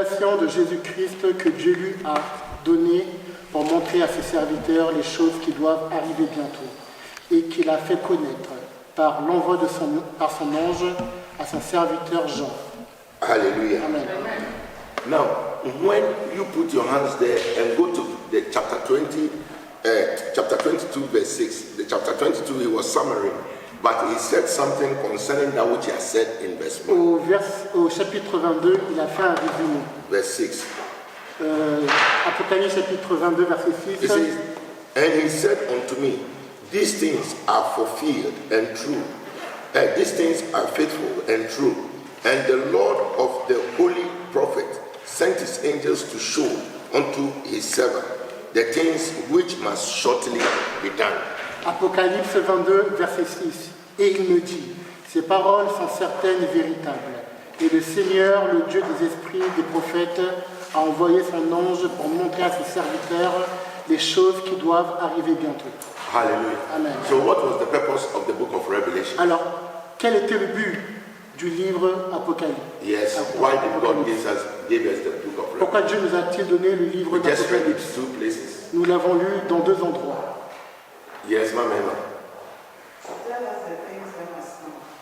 révélation de Jésus-Christ que Dieu lui a donnée pour montrer à ses serviteurs les choses qui doivent arriver bientôt et qu'il a fait connaître par l'envoi de par son ange à son serviteur Jean. Hallelujah. Amen. Now, when you put your hands there and go to the chapter 20, chapter 22, verse 6, the chapter 22, he was summarizing, but he said something concerning that which he has said in verse 1. Au chapitre 22, il a fait un résumé. Verse 6. Apocalypse chapitre 22, verset 6. He says, and he said unto me, these things are fulfilled and true. These things are faithful and true. And the Lord of the holy prophet sent his angels to show unto his servant the things which must shortly be done. Apocalypse 22, verset 6. Et il me dit, ces paroles sont certaines et véritables. Et le Seigneur, le Dieu des esprits, des prophètes, a envoyé son ange pour montrer à ses serviteurs les choses qui doivent arriver bientôt. Hallelujah. Amen. So what was the purpose of the book of Revelation? Alors, quel était le but du livre Apocalypse? Yes, why did God give us the book of Revelation? Pourquoi Dieu nous a-t-il donné le livre We just read it d'Apocalypse? 2 places. Nous l'avons lu dans 2 endroits. Yes, Mama.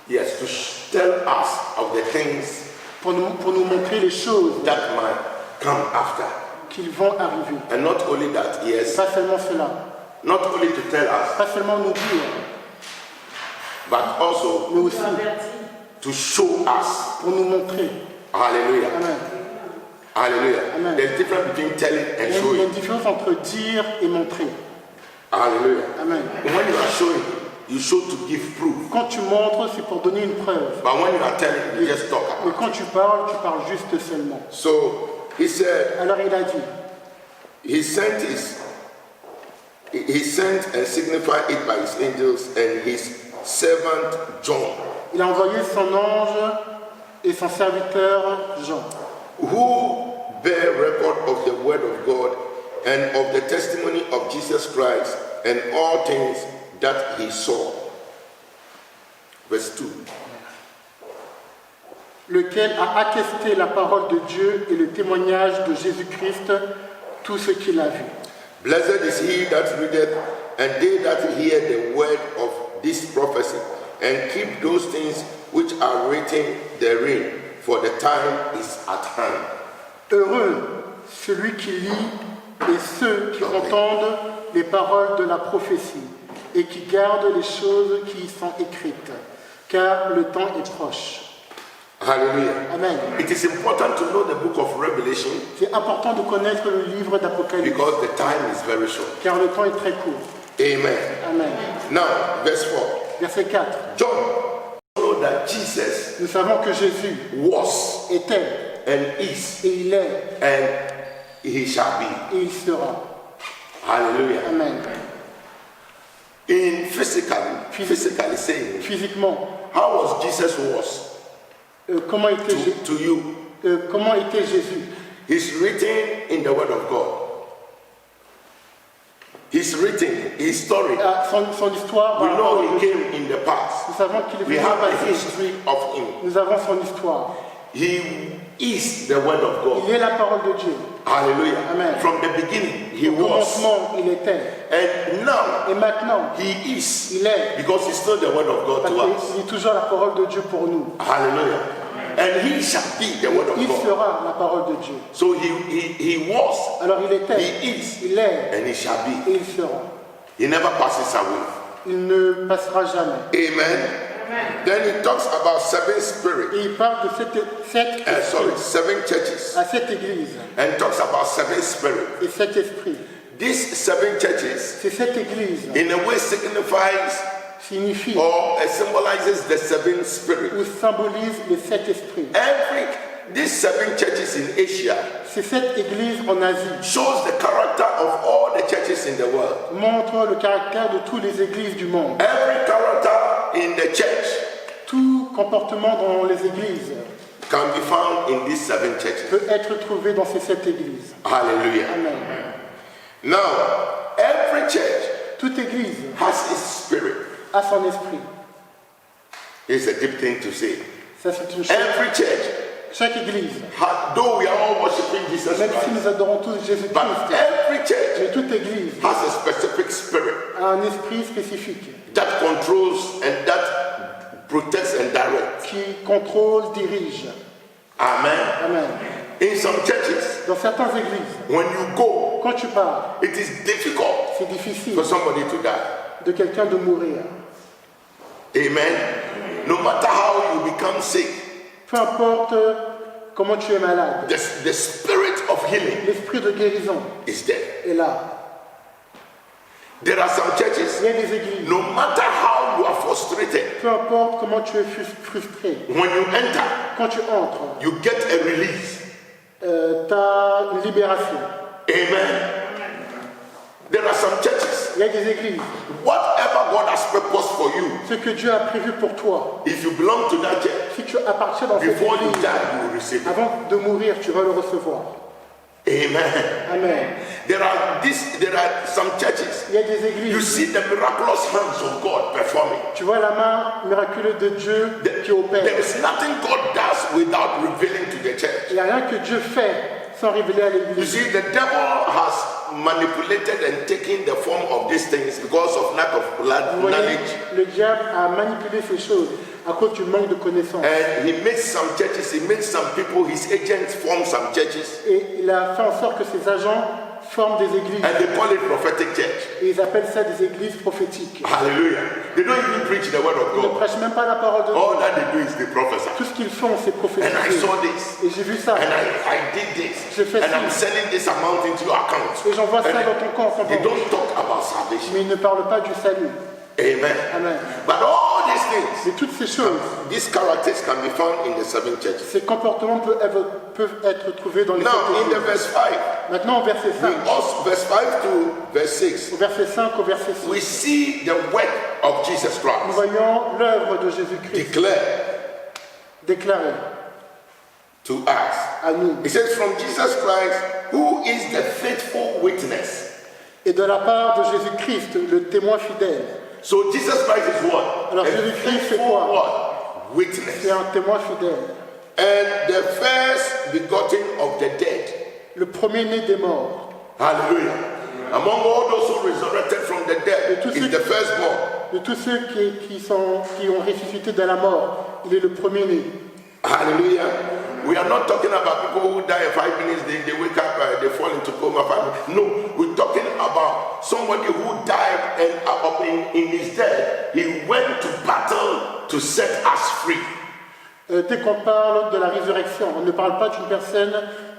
Yes, to tell us of the things Pour nous montrer les choses that might come after. qui vont arriver. And not only that, yes, Pas seulement cela. not only to tell us, Pas seulement nous dire, but also mais aussi to show us. pour nous montrer. Hallelujah. Amen. Hallelujah. Amen. There's a difference between telling and Il y a showing. une différence entre dire et montrer. Hallelujah. Amen. And when you are showing, you show to give proof. Quand tu montres, c'est pour donner une preuve. But when you are telling, you just talk Mais about quand tu parles juste seulement. it. So he said, Alors il a dit, he sent and signified it by his angels and his servant John, il a envoyé son ange et son serviteur Jean, who bear record of the word of God and of the testimony of Jesus Christ and all things that he saw. Verse 2. lequel a attesté la parole de Dieu et le témoignage de Jésus-Christ, tout ce qu'il a vu. Blessed is he that readeth, and they that hear the word of this prophecy, and keep those things which are written therein, for the time is at hand. Heureux celui qui lit et ceux qui entendent les paroles de la prophétie et qui gardent les choses qui y sont écrites, car le temps est proche. Hallelujah. Amen. It is important to know the book of Revelation C'est important de connaître le livre d'Apocalypse, because the time is very short. car le temps est très court. Amen. Amen. Now, verse 4. Verset 4. John know that Jesus Nous savons que Jésus was était, and is et il est, and he shall be. et il sera. Hallelujah. Amen. In physically saying, Physiquement, how was Jesus was comment était to you? comment était Jésus? He's written in the word of God. He's written his story. Son histoire. We know he came in the past. Nous savons qu'il est We venu have au the passé. history of him. Nous avons son histoire. He is the word of God. Il est la parole de Dieu. Hallelujah. Amen. From the beginning, he Au was. commencement, il était. And now, Et maintenant, he is. il est. Because he's still the word of God Parce to us. qu'il est toujours la parole de Dieu pour nous. Hallelujah. And he shall be the word of Il God. sera la parole de Dieu. So he was, Alors il était, he is, il est, and he shall be. et il sera. He never passes away. Il ne passera jamais. Amen. Then he talks about 7 spirits. Et il parle de sept esprits, 7 churches. à cette église, And talks about 7 spirits. et 7 esprits. These 7 churches, C'est cette église in a way, signifies signifie or symbolizes the 7 spirits. ou symbolise les 7 esprits. These 7 churches in Asia C'est cette église en Asie shows the character of all the churches in the world. montre le caractère de toutes les églises du monde. Every character in the church Tout comportement dans les églises can be found in these 7 churches. peut être trouvé dans ces 7 églises. Hallelujah. Amen. Now, every church Toute église has its spirit. a son esprit. It's a deep thing to say. Ça, c'est une chose. Every church Chaque église, though we are all worshiping Jesus même si Christ, nous adorons tous but Jésus-Christ, every church mais toute église has a specific spirit a un esprit spécifique that controls and that protects and directs. qui contrôle, dirige. Amen. Amen. In some churches, Dans certaines églises, when you go, quand tu pars, it is difficult c'est difficile for somebody to die. de quelqu'un de mourir. Amen. No matter how you become sick, Peu importe comment tu es malade, the spirit of healing l'esprit de guérison is there. est là. There are some Il churches, y a des églises, no matter how you are frustrated, peu importe comment tu es frustré, when you enter, quand tu entres, you get a release. tu as une libération. Amen. There are some churches, Il y a des églises, whatever God has purposed for you, ce que Dieu a prévu pour toi, if you belong to that church, si tu appartiens dans cette before you église, die, you will receive it. avant de mourir, tu vas le recevoir. Amen. Amen. There are some churches, Il y a des you églises, see the miraculous hands of God performing. tu vois la main miraculeuse de Dieu qui opère. There is nothing God does without revealing to the church. Il n'y a rien que Dieu fait sans révéler à You l'église. see, the devil has manipulated and taken the form of these things because of lack of Vous voyez, knowledge. le diable a manipulé ces choses à cause du manque de connaissances. And he makes some churches, he makes some people, his agents form some churches, Et il a fait en sorte que ses agents forment des églises. and they call it prophetic church. Et ils appellent ça des églises prophétiques. Hallelujah. They don't even preach the word of Ils ne God. prêchent même pas la parole de All Dieu. that they do is they prophesy. Tout ce qu'ils font, c'est And I prophétiser. saw this, Et j'ai vu ça. and I did this, J'ai fait and ci. I'm sending this amount into your account. Et j'envoie ça And dans ton compte. they don't talk about salvation. Mais ils ne parlent pas du salut. Amen. Amen. But all these things, Mais toutes ces choses, these characters can be found in the seven churches. ces comportements peuvent être trouvés dans les Now, sept in the églises. verse 5, Maintenant, au verset 5, verse 5 to verse 6, au verset 5 au verset 6, we see the work of Jesus nous Christ voyons l'œuvre de Jésus-Christ declared déclarée to us. à nous. It says, from Jesus Christ, who is the faithful witness. Et de la part de Jésus-Christ, le témoin fidèle. So Jesus Christ is what? Alors, A Jésus-Christ, c'est faithful quoi? what? Witness. C'est un témoin fidèle. And the first begotten of the dead. Le premier-né des morts. Hallelujah. Among all those who resurrected from the dead, tous is ceux- the firstborn. De tous ceux qui ont ressuscité de la mort, il est le premier-né. Hallelujah. We are not talking about people who die in 5 minutes, they wake up, they fall into coma. 5 minutes. No, we're talking about somebody who died and in his death, he went to battle to set us free. Dès qu'on parle de la résurrection, on ne parle pas d'une personne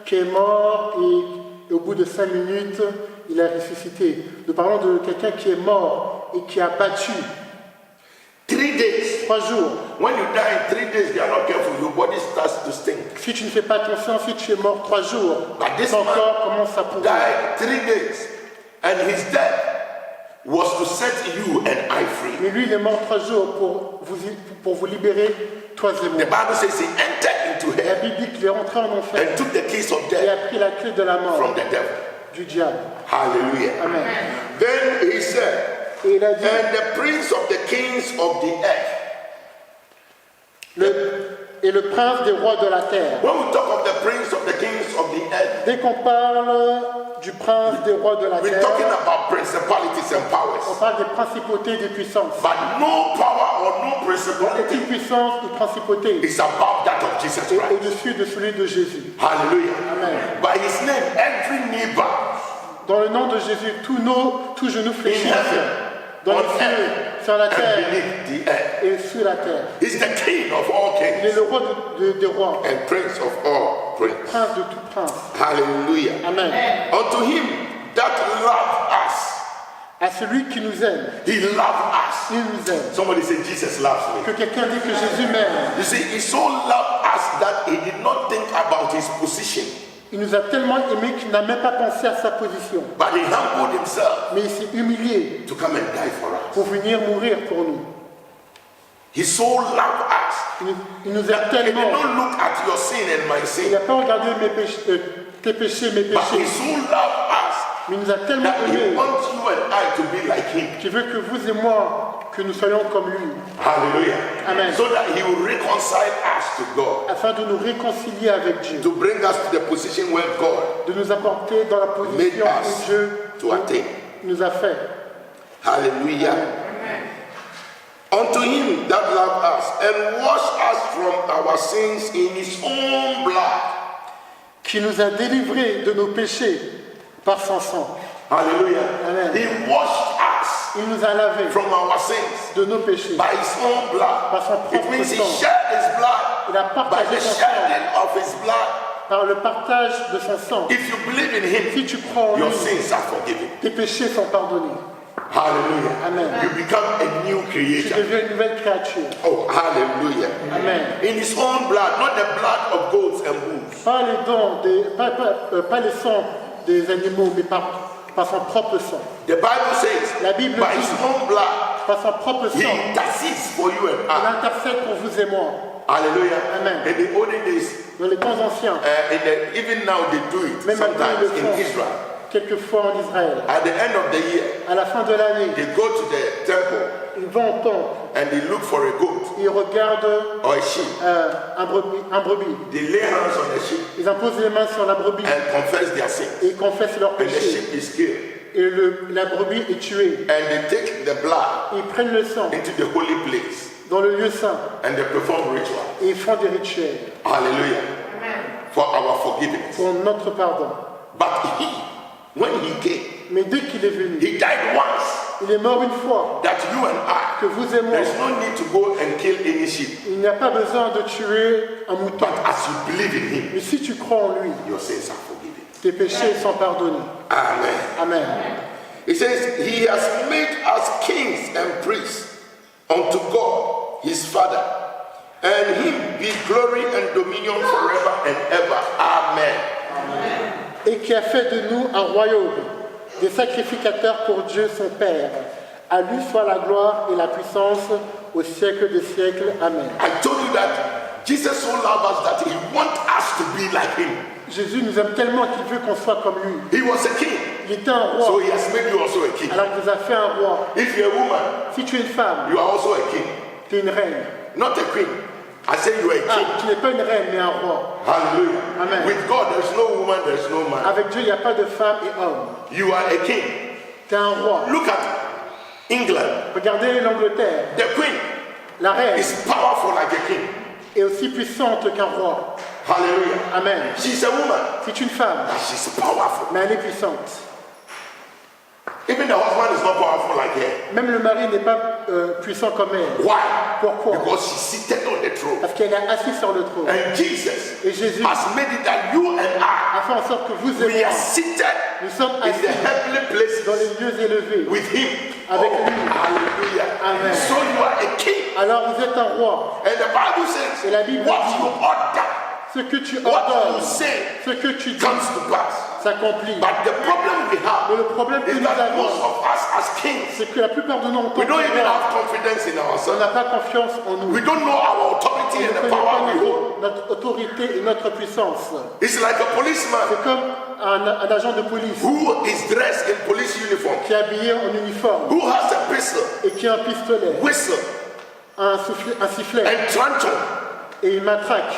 qui est morte et au bout de 5 minutes, il a ressuscité. Nous parlons de quelqu'un qui est mort et qui a battu 3 days. 3 jours. When you die in 3 days, you are not careful, your body starts to stink. Si tu ne fais pas attention, si tu es mort 3 jours, But this ton man corps commence à pourrir. Died 3 days, and his death was to set you and I free. Mais lui, il est mort 3 jours pour vous libérer, toi et The moi. Bible says he entered into La hell Bible dit qu'il est rentré en enfer and took the keys of et a death pris la clé de la mort from the devil. du diable. Hallelujah. Amen. Then he said, Et il a dit, and the prince of the kings of the earth. et le prince des rois de la terre. When we talk of the prince of the kings of the earth, Dès qu'on parle du prince des rois de la we're talking terre, about principalities and on powers. parle des principautés et des puissances. But no power or no Aucune principality puissance ou principauté is above that of Jesus est Christ. au-dessus de celui de Jésus. Hallelujah. Amen. By his name, every knee bow. Dans le nom de Jésus, tous genoux In fléchissent. heaven, Dans on les cieux, earth, sur la and terre beneath the earth. et sur la terre. He's the king of all Il est kings le roi des rois, and prince of all princes. prince de tout prince. Hallelujah. Amen. Unto him that loved us, À celui qui nous aime, he loved us. il nous aime. Somebody say, Jesus loves me. Que quelqu'un dit que Jésus m'aime. You see, he so loved us that he did not think about his position, Il nous a tellement aimés qu'il n'a même pas pensé à sa position. but he humbled himself Mais il s'est humilié to come and die for us. pour venir mourir pour nous. He so loved us. Il nous aime He did tellement. not look at your sin and my Il sin, n'a pas regardé tes péchés, mes but he péchés. so loved us Mais il nous a tellement that he aimés wants you and I to be like him. qui veut que vous et moi, que nous soyons comme lui, Hallelujah. Amen. So that he will reconcile us to God. afin de nous réconcilier avec Dieu, To bring us to the position where God de nous apporter dans la position Made us où Dieu to attain. nous a fait. Hallelujah. Unto him that loved us and washed us from our sins in his own blood. Qui nous a délivrés de nos péchés par son sang. Hallelujah. Amen. He washed us Il nous a lavés from our sins de nos péchés by his own blood. par son It propre means he sang. shed his blood. Il a By partagé the son sang shedding of his blood, par le partage de son sang. if you believe in him, Si tu crois en your lui, sins are forgiven. tes péchés sont pardonnés. Hallelujah. Amen. You become a new Tu creature. deviens une nouvelle créature. Oh, hallelujah. Amen. In his own blood, not the blood of goats and bulls. Pas les dons, pas les sangs des animaux, mais par son propre sang. The Bible says, La Bible by dit, his own blood, par son propre he sang, intercedes for you and il I. intercède pour vous et moi. Hallelujah. Amen. In the olden days, Dans les temps anciens, even now they do it même maintenant ils sometimes le in font, Israel. quelquefois en Israël. At the end of the year, À la fin de l'année, they go to the temple ils vont au temple, and they look for a goat ils regardent or a sheep. un brebis. They lay hands on the sheep Ils imposent les mains sur la brebis and confess their sins. et ils confessent leurs And the péchés. sheep is killed. Et la brebis est tuée. And they take the blood Ils prennent le sang into the holy place dans le lieu saint and they perform ritual. et ils font des rituels Hallelujah. For our forgiveness. pour notre pardon. But he, when he came, Mais dès qu'il est venu, he died once. il est mort une fois, That you and I, que vous et moi, there's no need to go and kill any sheep. il n'y a pas besoin de tuer un mouton. But as you believe in him, Mais si tu crois en lui, your sins are forgiven. tes péchés sont pardonnés. Amen. Amen. It says, he has made us kings and priests unto God, his Father. And him be glory and dominion forever and ever. Amen. Et qui a fait de nous un royaume, des sacrificateurs pour Dieu son Père. À lui soit la gloire et la puissance au siècle des siècles. Amen. I told you that Jesus so loved us that he wants us to be like him. Jésus nous aime tellement qu'il veut qu'on soit comme lui. He was a king, Il était un so roi, he has made you also a king. alors il vous a fait un roi. If you're a woman, Si tu es une femme, you are also a king. tu es une reine. Not a queen. I say you are a Ah, king. tu n'es pas une reine, mais un roi. Hallelujah. Amen. With God, there's no woman, there's no man. Avec Dieu, il n'y a pas de femme et homme. You are a king. Tu es un roi. Look at England. Regardez l'Angleterre. The queen La reine is powerful like a king. est aussi puissante qu'un roi. Hallelujah. Amen. She's a woman, C'est une femme, but she's powerful. mais elle est puissante. Even the husband is not powerful like her. Même le mari n'est pas puissant comme elle. Why? Pourquoi? Because she's seated on the throne. Parce qu'elle est assise sur le trône. And Jesus Et Jésus has made it that you and I, a fait en sorte que vous et we moi, are seated nous sommes in assis the heavenly places dans les lieux élevés. with him. Avec Oh, lui. hallelujah. Amen. So you are a king. Alors vous êtes un roi. And the Bible says, Et la Bible what dit, you order, ce que tu what you ordonnes, say, ce que tu dis, comes to pass. s'accomplit. But the problem we Mais have le problème que is nous that avons, most of us as kings, c'est que la plupart de nous, en tant we que don't even rois, have confidence in on ourselves. n'a pas confiance en nous. We don't know our authority On ne and the connaît pas power we hold. notre autorité et notre puissance. It's like a policeman C'est comme un agent de police who is dressed in police uniform, qui est habillé en uniforme who has a pistol, et qui a un pistolet, whistle, un sifflet and truncheon. et une matraque.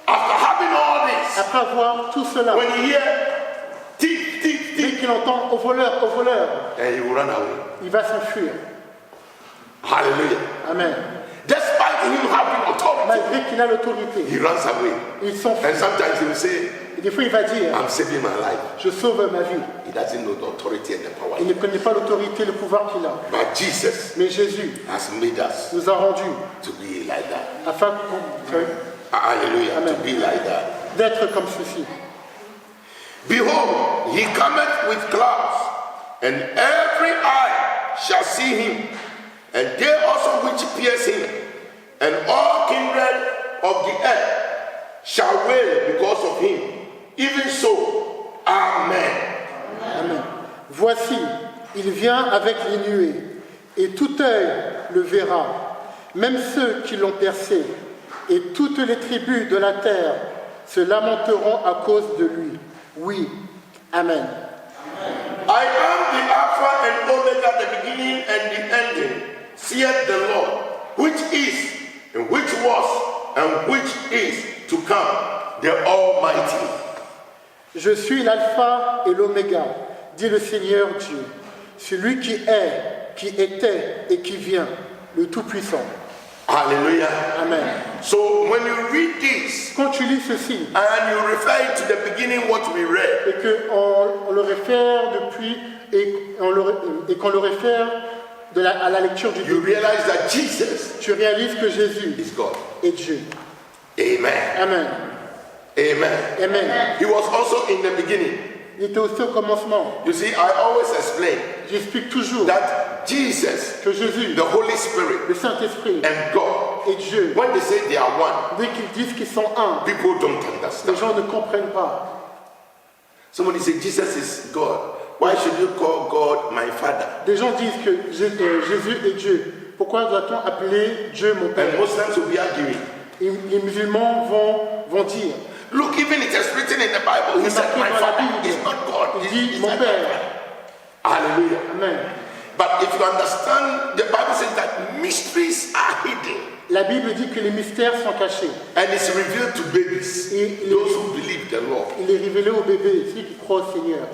After having all this, Après avoir tout cela, when you hear thief, thief, dès thief, qu'il entend au voleur, and he will run away. il va s'enfuir. Hallelujah. Amen. Despite him having authority, Malgré qu'il a l'autorité, he runs away. il s'enfuit. And sometimes he will say, Et des fois, il va dire, I'm saving my life. je sauve ma vie. He doesn't know the authority and the power. Il ne connaît pas l'autorité et le pouvoir qu'il a. But Jesus Mais Jésus has made us nous a rendus to be like that. afin Hallelujah. Amen. To be like that. d'être comme ceci. Behold, he cometh with clouds, and every eye shall see him, and they also which pierce him, and all kindred of the earth shall wail because of him. Even so, Amen. Amen. Voici, il vient avec les nuées, et tout œil le verra, même ceux qui l'ont percé, et toutes les tribus de la terre se lamenteront à cause de lui. Oui. Amen. I am the Alpha and Omega, and the ending, saith the Lord, which is, and which was, and which is to come, the Almighty. Je suis l'alpha et l'oméga, dit le Seigneur Dieu, celui qui est, qui était et qui vient, le Tout-Puissant. Hallelujah. Amen. So when you read this, Quand tu lis ceci, and you refer to the beginning what we read, et qu'on le réfère depuis, et qu'on le réfère à la lecture du you début, realize that Jesus tu réalises que Jésus is God. est Dieu. Amen. Amen. Amen. Amen. He was also in the beginning. Il était aussi au commencement. You see, I always explain J'explique toujours that Jesus, que Jésus, the Holy Spirit, le Saint-Esprit and God, et Dieu, when they say they are one, dès qu'ils disent qu'ils sont un, people don't les understand. gens ne comprennent pas. Somebody say Jesus is God. Why should you call God my Father? Des gens disent que Jésus est Dieu. Pourquoi doit-on appeler Dieu mon Père? And Muslims will be arguing. Et les musulmans vont dire, Look, even it is written in the Bible. He said, "My Father is not God." il He's dit mon my Père. Father. Hallelujah. Amen. But if you understand, the Bible says that mysteries are hidden La Bible dit que les mystères sont cachés. and it's revealed to babies, Et those who believe the Lord. il est révélé aux bébés, ceux qui croient au Seigneur.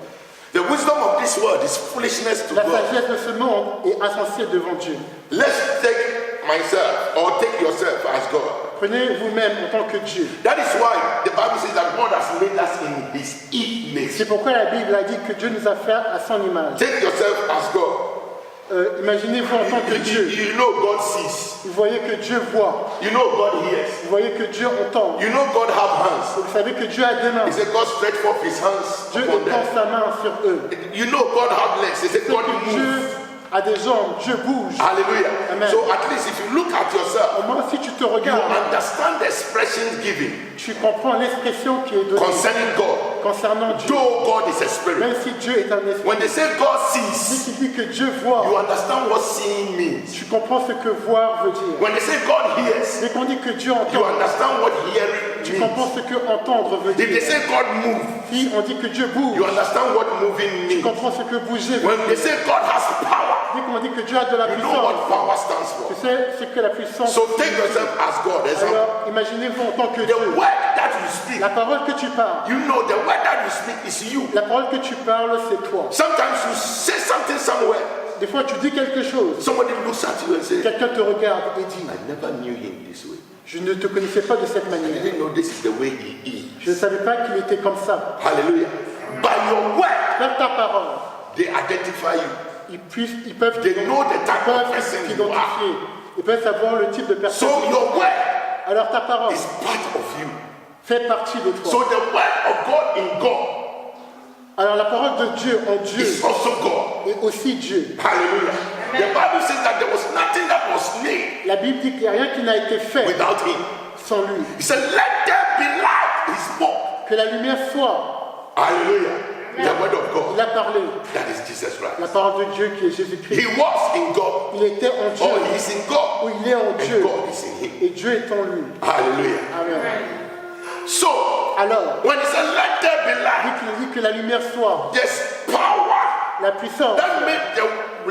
The wisdom of this world is foolishness to La God. sagesse de ce monde est insensée devant Dieu. Let's take myself or take yourself as God. Prenez vous-même en tant que Dieu. That is why the Bible says that God has made us in His image. C'est pourquoi la Bible a dit que Dieu nous a fait à son image. Take yourself as God. Imaginez-vous en tant que Dieu. You know God sees. Vous voyez que Dieu voit. You know God hears. Vous voyez que Dieu entend. You know God have hands. Vous savez que Dieu a des mains. He said God stretched forth His hands Dieu upon étend them. sa main sur eux. You know God have legs. He said C'est God que Dieu moves. a des jambes. Dieu bouge. Hallelujah. Amen. So at least if you look at yourself, Au moins si tu te you regardes, understand the expressions given tu comprends l'expression qui est donnée concerning God. concernant Dieu. Though God is a spirit. Même si Dieu est un esprit, When they say God dès sees, qu'il dit que Dieu you voit, understand what seeing means. tu comprends ce que voir veut dire. When they say God hears, Dès qu'on dit que Dieu you entend, understand what hearing tu means. comprends ce que entendre veut If they dire. say God move, Si on dit que Dieu bouge, you understand what moving tu means. comprends ce que bouger veut When they dire. say God has power, Dès qu'on dit que Dieu a de la you know what puissance, power stands for. tu sais ce que la puissance So take yourself as God. Example. Alors, imaginez-vous en tant que The Dieu. word that you speak, La parole que tu parles, you know the word that you speak is you. la parole que tu parles, c'est toi. Sometimes you say something somewhere, Des fois, tu dis quelque chose, somebody looks at you and says, quelqu'un te regarde et dit, I never knew him this way. je ne te connaissais pas de cette I manière. didn't know this is the way he is. Je ne savais pas qu'il était comme ça. Hallelujah. By your word, Par ta parole, they identify you. ils peuvent They know the type of person you are. t'identifier. Ils peuvent savoir le type de personne. So your word Alors ta parole is part of you. fait partie de So toi. the word of God in God Alors la parole de Dieu en Dieu is also God. est aussi Dieu. Hallelujah. The Bible says that there was nothing that was made La Bible dit qu'il n'y a rien qui n'a été fait without him. sans lui. He said, let there be light. He spoke. Que la lumière soit. Hallelujah. The word of God. Il a parlé. That is Jesus La Christ. parole de Dieu qui est Jésus-Christ. He was in God. Il était en Dieu. Or he is in God. Ou il est en And Dieu. God is in him. Et Dieu est en lui. Hallelujah. Amen. So, Alors, when he said, let there be dès light, qu'il dit que la lumière soit, there's power la puissance that made the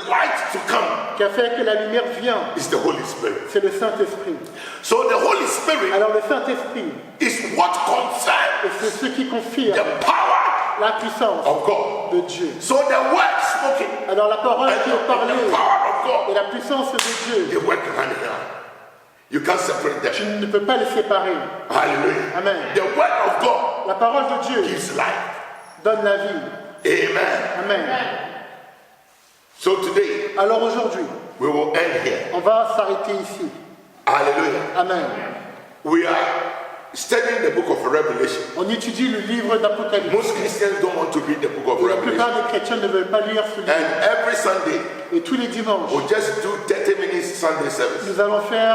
light to come qui a fait que la lumière vient, is the Holy Spirit. c'est le Saint-Esprit. So the Holy Spirit Alors le Saint-Esprit, is what confirms et c'est ce qui confirme the power la puissance of God. de Dieu. So the word spoken Alors la parole and qui est the parlée power of et God, la puissance de Dieu, they work hand in hand. You can't separate tu them. ne peux pas les séparer. Hallelujah. Amen. The word of God La parole de Dieu gives life. donne la vie. Amen. Amen. So today Alors aujourd'hui, we will end here. on va s'arrêter ici. Hallelujah. Amen. We are studying the book of Revelation. On étudie le livre d'Apocalypse. Most Christians don't want to read the book of Et la Revelation. plupart des chrétiens ne veulent pas lire ce livre. And every Sunday, Et tous les dimanches, we'll just do 30 minutes Sunday service. nous allons faire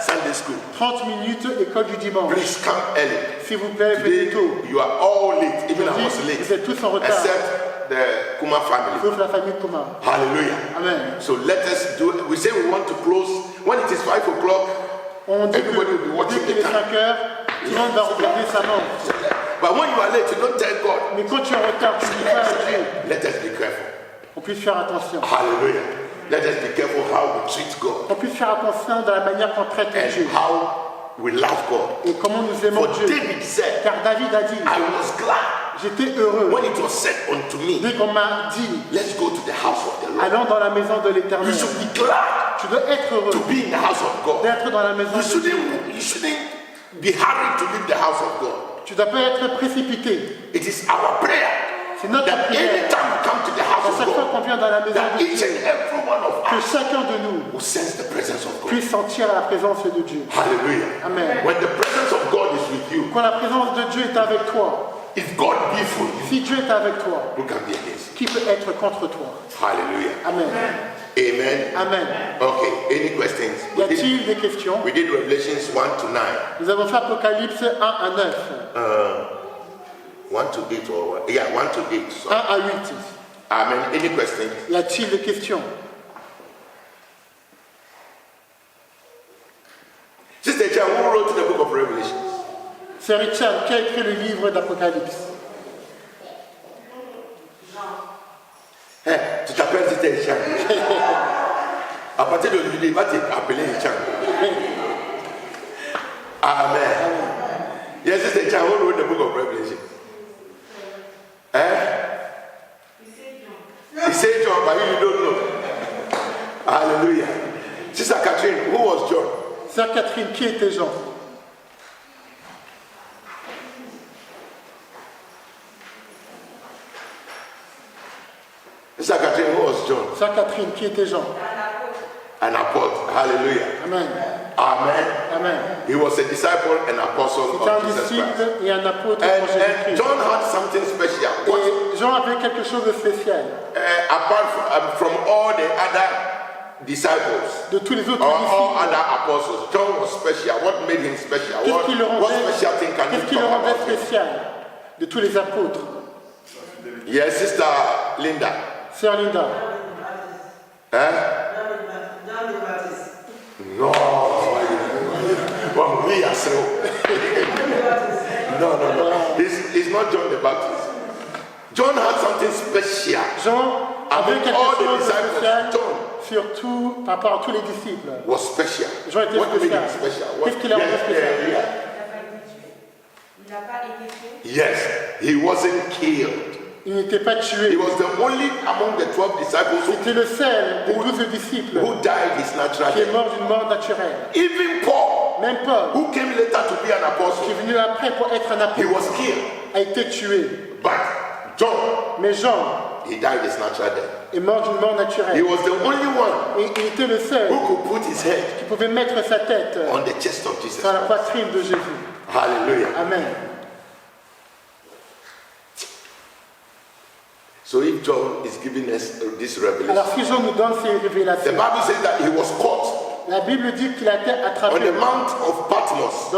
Sunday school. 30 minutes école du dimanche. Please come early. S'il vous plaît, venez Today, tôt. you are all late. Even I Aujourd'hui, was late. vous êtes tous en retard, Except the Kuma family. sauf la famille Thomas. Hallelujah. Amen. So let us do it. We say we want to close. When it is 5 o'clock, On dit everybody will be que watching dès qu'il the est time. 5 heures, tout le monde va regarder sa montre. But when you are late, you don't tell God. Mais quand tu es en retard, tu ne dis pas à Dieu. Let us be careful. On puisse faire attention. Hallelujah. Let us be careful how we treat God qu'on puisse faire attention dans la manière qu'on traite Dieu and how we love God. et comment nous aimons For Dieu. David said, Car David a dit, I was glad j'étais heureux when it was said unto me, dès qu'on m'a dit, let's go to the house of the Lord. allons dans la maison de You l'Éternel. should be glad Tu dois être heureux to be in the house of God. d'être dans la maison de Dieu. You shouldn't be hurried to leave the house of God. Tu ne dois pas être précipité. It is our prayer C'est notre that prière. anytime we come to the house À of chaque fois God, qu'on vient dans la maison that de each Dieu, and every one of que us chacun de nous will sense the presence of God. puisse sentir la présence de Dieu. Hallelujah. Amen. When the presence of God is with you, Quand la présence de Dieu est avec toi, if God be for you, si Dieu est avec toi, who can be against you? qui peut être contre toi? Hallelujah. Amen. Amen. Amen. Okay, any questions? Y a-t-il des questions? We did Revelations 1 to 9. Nous avons fait Apocalypse 1 à 9, 1 to 8 or 1 to 8. 1 So. à 8. Amen. Any questions? Y a-t-il des questions? Sister Chan, who wrote the book of Revelations? C'est Richard qui a écrit le livre d'Apocalypse. Hein, tu t'appelles Sister Chan. À partir de aujourd'hui, il va t'appeler Chan. Amen. Yes, Sister Chan, who wrote the book of Revelation? He said John, but you don't know. Hallelujah. Sister Catherine, who was John? Sœur Catherine, qui était Jean? Sister Catherine, who was John? Sœur Catherine, qui était Jean? An apostle. Hallelujah. Amen. Amen. Amen. He was a disciple and apostle C'était un of Jesus Christ. disciple et un apôtre And pour Jésus-Christ. John had something special. What, Et Jean avait quelque chose de spécial apart from all the other disciples de tous les autres or all disciples. other apostles, John was special. What made him special? Qu'est-ce qui le What rendait, special thing can qu'est-ce you qui le talk rendait about him? spécial de tous les apôtres? Yes, Sister Linda. Sœur Linda, No. Well, we are so. No. It's not John the Baptist. John had something special. Jean avait Among quelque all the chose de disciples, spécial John surtout par rapport à tous les disciples. was special. Jean était What made him spécial. special? Qu'est-ce qui l'a rendu spécial? Il n'a pas été tué. Yes, he wasn't killed. Il n'était pas He tué. was the only among the 12 disciples C'était le seul des 12 disciples who died his natural qui est death. mort d'une mort naturelle. Even Paul, Même Paul, who came later to be an qui apostle, est venu après pour être un he apôtre, was killed. a été tué. But John, Mais Jean he died his natural death. est mort d'une mort He naturelle. was the only one Et il était le seul who could put his head qui pouvait mettre sa tête on the chest of Jesus. sur la poitrine de Jésus. Hallelujah. Amen. So if John is giving us this revelation, Alors si Jean nous donne ces the révélations, Bible says that he was caught la Bible dit qu'il a été on attrapé the mount of Patmos.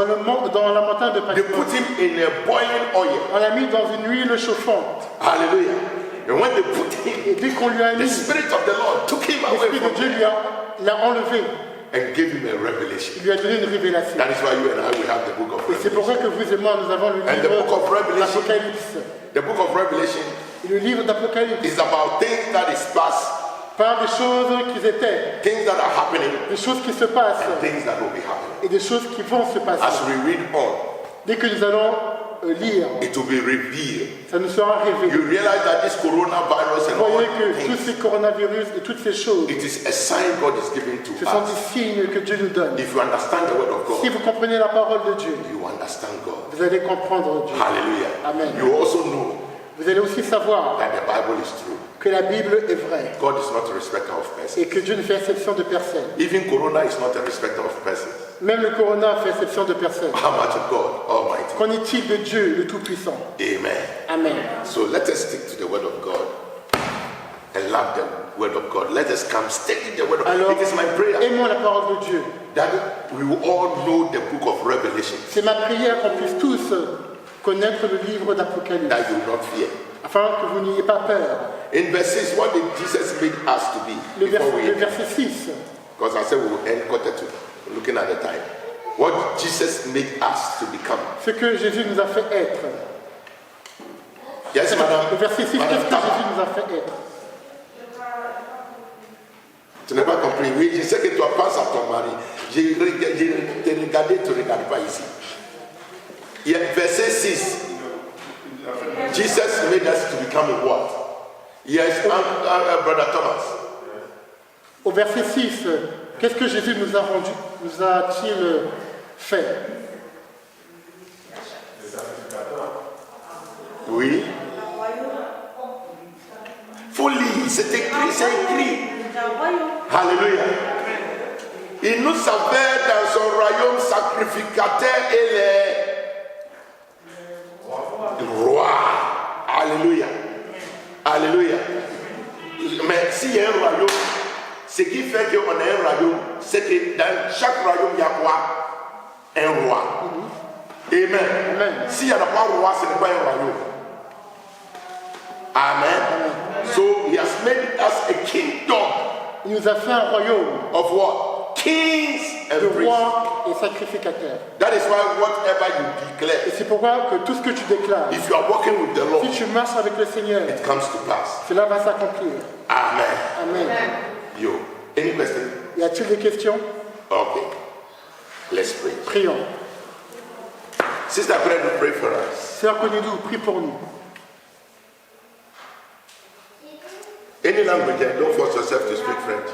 dans la montagne de They Patmos. put him in a boiling oil. On l'a mis dans une huile chauffante. Hallelujah. And when they put him, Et dès qu'on lui a the mis, Spirit of the Lord took him away l'Esprit de from Dieu him l'a enlevé. and gave him a revelation. Il lui a donné une révélation. That is why you and I we have the book of Et c'est pour ça Revelation. que vous et moi, nous avons le And the book livre of Revelation, d'Apocalypse. the book of Revelation Et le livre d'Apocalypse is about things that is past, parle des choses qui étaient, things that are happening, des choses qui se passent and things that will be happening. et des choses qui vont se passer. As we read on, Dès que nous allons lire, it will be revealed. ça nous sera révélé. You realize that this coronavirus and Vous all voyez que tous things, ces coronavirus et toutes ces choses, it is a sign God is giving to ce sont us. des signes que Dieu nous donne. If you understand the word of Si God, vous comprenez la parole de Dieu, you understand God. vous allez comprendre Dieu. Hallelujah. Amen. You also know Vous allez aussi savoir that the Bible is true. que la Bible est vraie God is not a respecter of persons. et que Dieu ne fait exception de personne. Even Corona is not a respecter of persons. Même le corona fait exception de personne. How much of God Almighty? Qu'en est-il de Dieu, le Tout-Puissant? Amen. Amen. So let us stick to the word of God and love the word of God. Let us come study the word of God. Alors, It is my prayer aimons la parole de Dieu. that we will all know the book of Revelation, C'est ma prière qu'on puisse tous connaître le livre d'Apocalypse, that you will not fear. afin que vous n'ayez pas peur. In verse 6, what did Jesus make us to be? Le Before we verset 6, because I said we will end quarter to, looking at the time. What did Jesus make us to become? ce que Jésus nous a fait être. Yes, madam. Le verset 6, Madame qu'est-ce que Tama. Jésus nous a fait être? Tu n'as pas compris. Oui, je sais que tu penses à ton mari. J'ai regardé, tu ne regardes pas ici. Il y a verset 6. Jesus made us to become a what? Yes, Brother Thomas. Au verset 6, qu'est-ce que Jésus nous a-t-il fait? Oui. Folie, c'est écrit, c'est écrit. Alléluia. Il nous savait dans son royaume sacrificateur et les rois. Alléluia. Alléluia. Mais s'il y a un royaume, ce qui fait qu'on a un royaume, c'est que dans chaque royaume, il y a quoi? Un roi. Amen. S'il n'y a pas un roi, ce n'est pas un royaume. Amen. So he has made us a kingdom. Il nous a fait un royaume. Of what? Kings and de priests. rois et sacrificateurs. That is why whatever you declare, Et c'est pourquoi que tout ce que tu déclares, if you are walking with the Lord, si tu marches avec le Seigneur, it comes to pass. cela va s'accomplir. Amen. Amen. Yo, any question? Y a-t-il des questions? Okay. Let's pray. Prions. Sister, pray to pray for us. Sœur Conidou, prie pour nous. Any language, don't force yourself to speak French.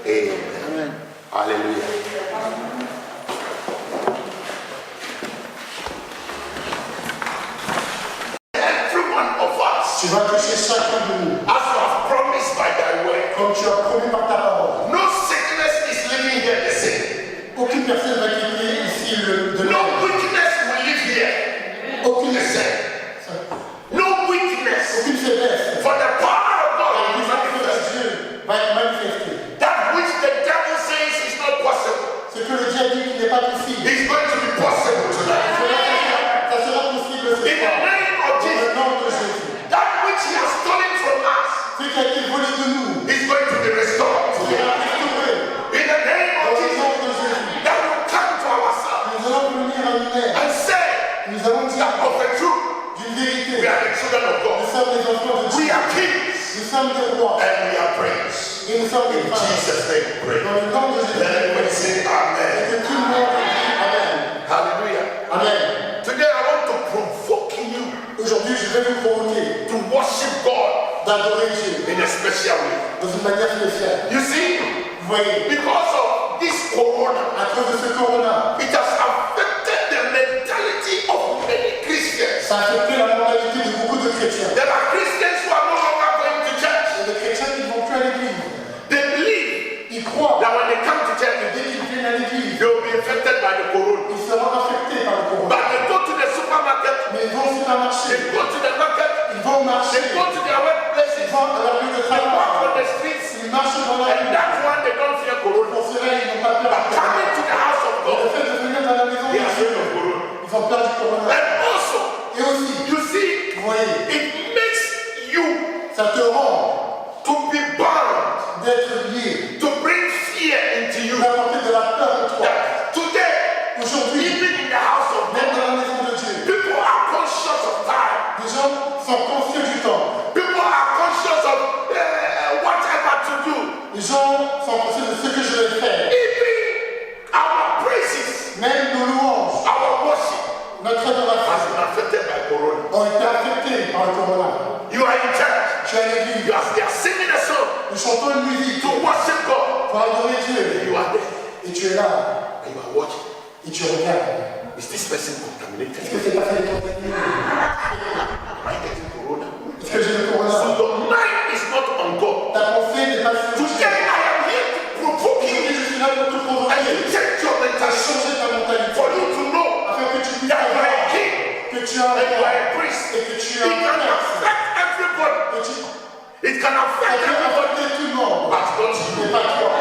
Amen. Amen. Hallelujah. Every one of us, Tu vas toucher chacun de nous, as you have promised by thy word, comme tu as promis par ta parole. no sickness is living here the same. Aucune personne va quitter ici de No l'homme. weakness will live here Aucune the same. No weakness. aucune faiblesse. For the power of God La will be puissance de manifested. Dieu va être manifestée. That which the devil says is not possible Ce que le diable dit qu'il n'est pas possible, is going to be possible tonight. ça sera possible ce In the soir. name of Dans le Jesus, nom de Jésus. that which he has stolen from us Ce qui a été volé de nous is going to be restored. sera restauré. In the name Dans of le Jesus, nom de Jésus. that will come to ourselves Nous allons venir à nous-mêmes. and say Nous allons dire that of the truth, d'une we vérité. are the children of Nous God. sommes des enfants de We Dieu. are kings Nous sommes des rois. and we are princes. Et nous sommes des In princes. Jesus' name we pray. Dans le nom de Jésus. Let everybody say Et amen. que tout le monde dise Amen. Hallelujah. Amen. Today I want to provoke you Aujourd'hui, je vais vous provoquer to worship God d'adorer Dieu in a special way. dans une manière spéciale. You see, Vous voyez, because of this corona, à cause de ce corona, it has affected the mentality of many Christians. ça a affecté la mentalité de beaucoup de chrétiens. There are Christians who are no longer going to church. Et les chrétiens qui ne vont plus à l'église, They believe ils croient that when they come to que church, dès qu'ils viennent à l'église, they will be infected by the corona. ils seront affectés par le corona. But they go to the supermarket, Mais ils vont au supermarché, they go to the market, ils vont au marché, they go to their workplaces, ils vont à leur lieu de they walk on travail, the streets, ils marchent dans la and rue. that's when they don't fear corona. Pour cela, ils n'ont pas peur But du coming corona. to the house of Et le God, fait de venir dans la maison de they are Dieu, afraid of corona. ils ont peur du corona. And also, Et aussi, you see, vous voyez, it makes you ça te rend to be bound, d'être lié, to bring fear into you. d'apporter de la peur en toi. That today, Aujourd'hui, even in the house of même God, dans la maison de Dieu, people are conscious of time. les gens sont conscients du temps. People are conscious of whatever to do. Les gens sont conscients de ce que je vais faire. Even our praises, Même nos louanges, our worship notre has adoration been affected by corona. ont été affectés par le corona. You are in church. Tu es à l'église, They are singing a song nous chantons une musique to worship God. pour adorer Dieu. You are there Et tu es là, and you are watching. et tu regardes. Is this person Est-ce contaminated? que c'est pas fait contaminé? Am I getting corona? Est-ce que j'ai le So corona? your mind is not on God. Ta pensée n'est pas sur Dieu. Today I am here to provoke Aujourd'hui, you je suis là pour te and provoquer, to change your à mentality changer ta mentalité, for you to know afin que tu puisses that you are a savoir king que tu as un and you roi are a priest. et que tu It as un can prince. affect everybody. Et tu It can affect peux everybody, affecter tout le monde, but not mais you pas toi.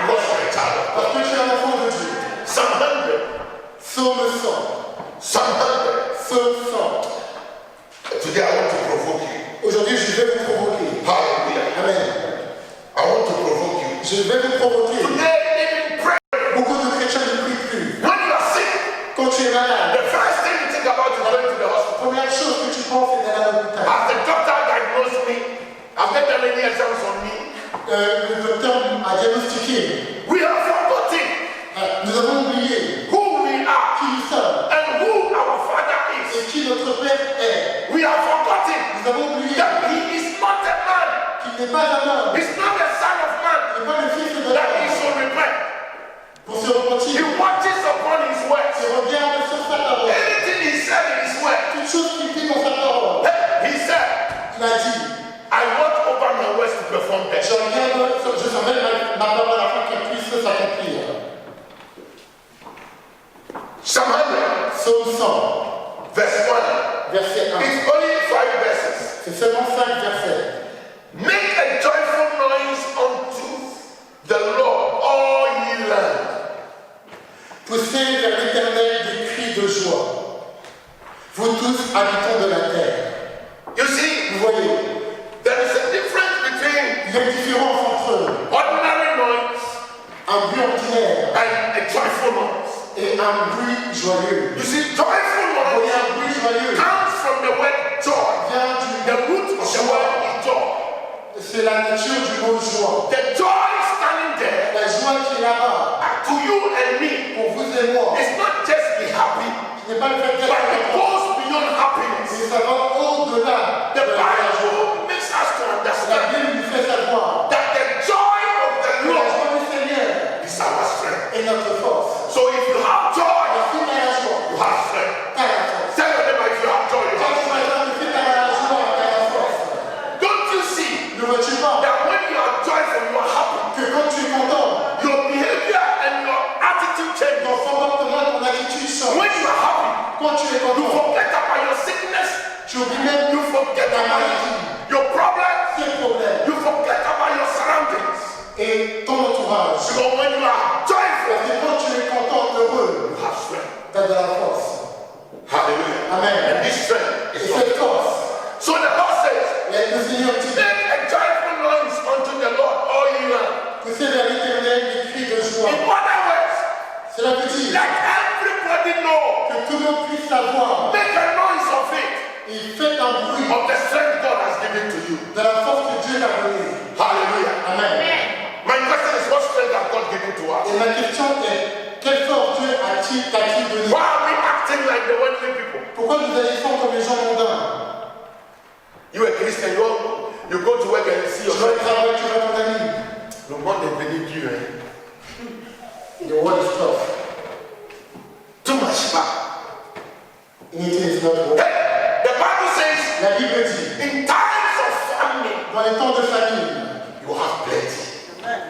because you are a child of Parce God. que tu es un enfant de Dieu. Psalm 100, Psaume 100. Psalm 100, Psaume 100. going to the hospital. Première chose que tu penses, c'est d'aller à l'hôpital. As the doctor diagnosed me, I've not done any exams on me. Le docteur a diagnostiqué. We have forgotten Nous avons oublié who we are qui nous sommes and who our Father et is. qui notre Père est. We have forgotten Nous avons oublié that He is not a man. qu'il n'est pas un homme, He's not the Son of Man il n'est pas le Fils de that He l'homme should repent. pour se He repentir. watches upon His Il words. regarde sur sa parole. Anything He said in His word, Toute chose qu'il dit dans sa parole, He said, il a dit, I watch over my words to perform them. je regarde, je surveille ma parole afin qu'elle puisse s'accomplir. Psalm 100, Psaume 100, verse 1. verset 1. It's only 5 verses. C'est seulement 5 versets. Make a joyful noise unto the Lord, all ye land. Poussez vers l'Éternel des cris de joie. Vous tous, habitants de la terre. You see, Vous voyez, there is a difference between il y a une différence entre ordinary noise un bruit ordinaire and a joyful noise. et un bruit joyeux. You see, joyful Vous voyez, noise un bruit joyeux comes from the word joy. vient The du root of the word is joy. c'est la nature du mot joie. The joy standing there La joie qui est là-bas, to you and me pour vous et moi, is not just be happy, ce n'est pas le fait but d'être it content, goes beyond happiness. mais ça va au-delà The de la joie. Bible makes us to La understand Bible nous fait savoir that the joy of the que la Lord joie du Seigneur is our strength. est notre force. So if you have joy, Alors si tu as la joie, you have strength. tu as la force. Tell your neighbor if you have joy, you Quand have tu strength. vas si tu as la joie, tu as la force. Don't you see Ne vois-tu pas that when you are joyful, you are happy? que quand tu es content, Your behavior and your attitude change. ton comportement, ton attitude change. When you are happy, Quand tu es you content, forget about your sickness, tu oublies même you forget about your problems, tes problèmes you forget about your surroundings. et ton entourage. So when you are joyful, Parce que quand tu es content, heureux, you have strength. tu as de la force. Hallelujah. Amen. And this strength Et is your cette force, So the Lord says, le Seigneur dit, make a joyful noise unto the Lord, all ye land. poussez vers l'Éternel des cris de joie. In other words, Cela veut dire let everybody know, que tout le monde puisse savoir make a noise of it, et faites un bruit of the strength God has given to you. de la force que Dieu t'a donnée. Hallelujah. Amen. My question is, what strength has God given to us? Et ma question est, quelle force Dieu t'a-t-il donné? Why are we acting like the worldly people? Pourquoi nous agissons comme les gens mondains? You a Christian, you go to work and you see Tu vas au yourself. travail, tu vois ton ami. Le monde est venu Dieu. The world is tough. Too much power. Anything is not wrong. Hey, the Bible says, La Bible dit, in times of famine, dans les temps de famine, you have plenty.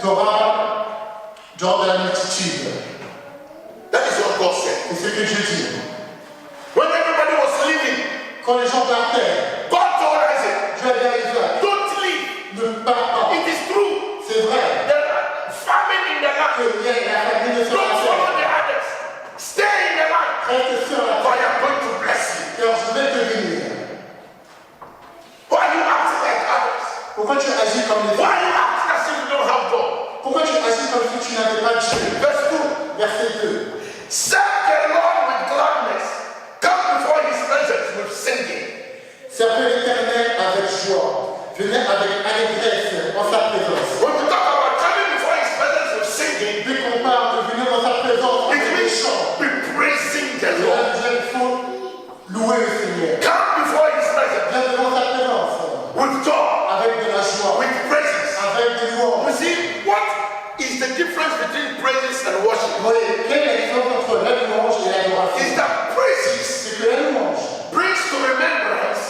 tu auras genre de la multitude. That is what God said. C'est ce que Dieu dit. When everybody was leaving, Quand les gens partaient, God told Isaac, Dieu a dit à Isaac, don't leave. ne pars pas. It is true. C'est vrai There are famine in the land. qu'il y a la famine de Don't ce follow the others. Stay in the land. Reste sur la For I terre, am going to bless you. car je vais te bénir. Why are you acting like others? Pourquoi tu agis comme les Why autres? are you acting as if you don't have God? Pourquoi tu agis comme si tu n'avais pas Dieu? Verse 2. Verset 2. Serve the Lord with gladness. Come before his presence with singing. Servez l'Éternel avec joie. Venez avec allégresse en sa présence. When we talk about coming before his presence with singing, Dès qu'on parle de venir dans sa présence it avec des means chants, be praising the cela Lord. veut dire qu'il faut louer le Seigneur. Come before his presence Viens devant sa présence with joy, avec de la joie, with praises. avec des You louanges. see, what is the difference between praises and worship? Vous voyez, quelle est la différence entre la louange et l'adoration? Is that praises C'est que la louange brings to remembrance,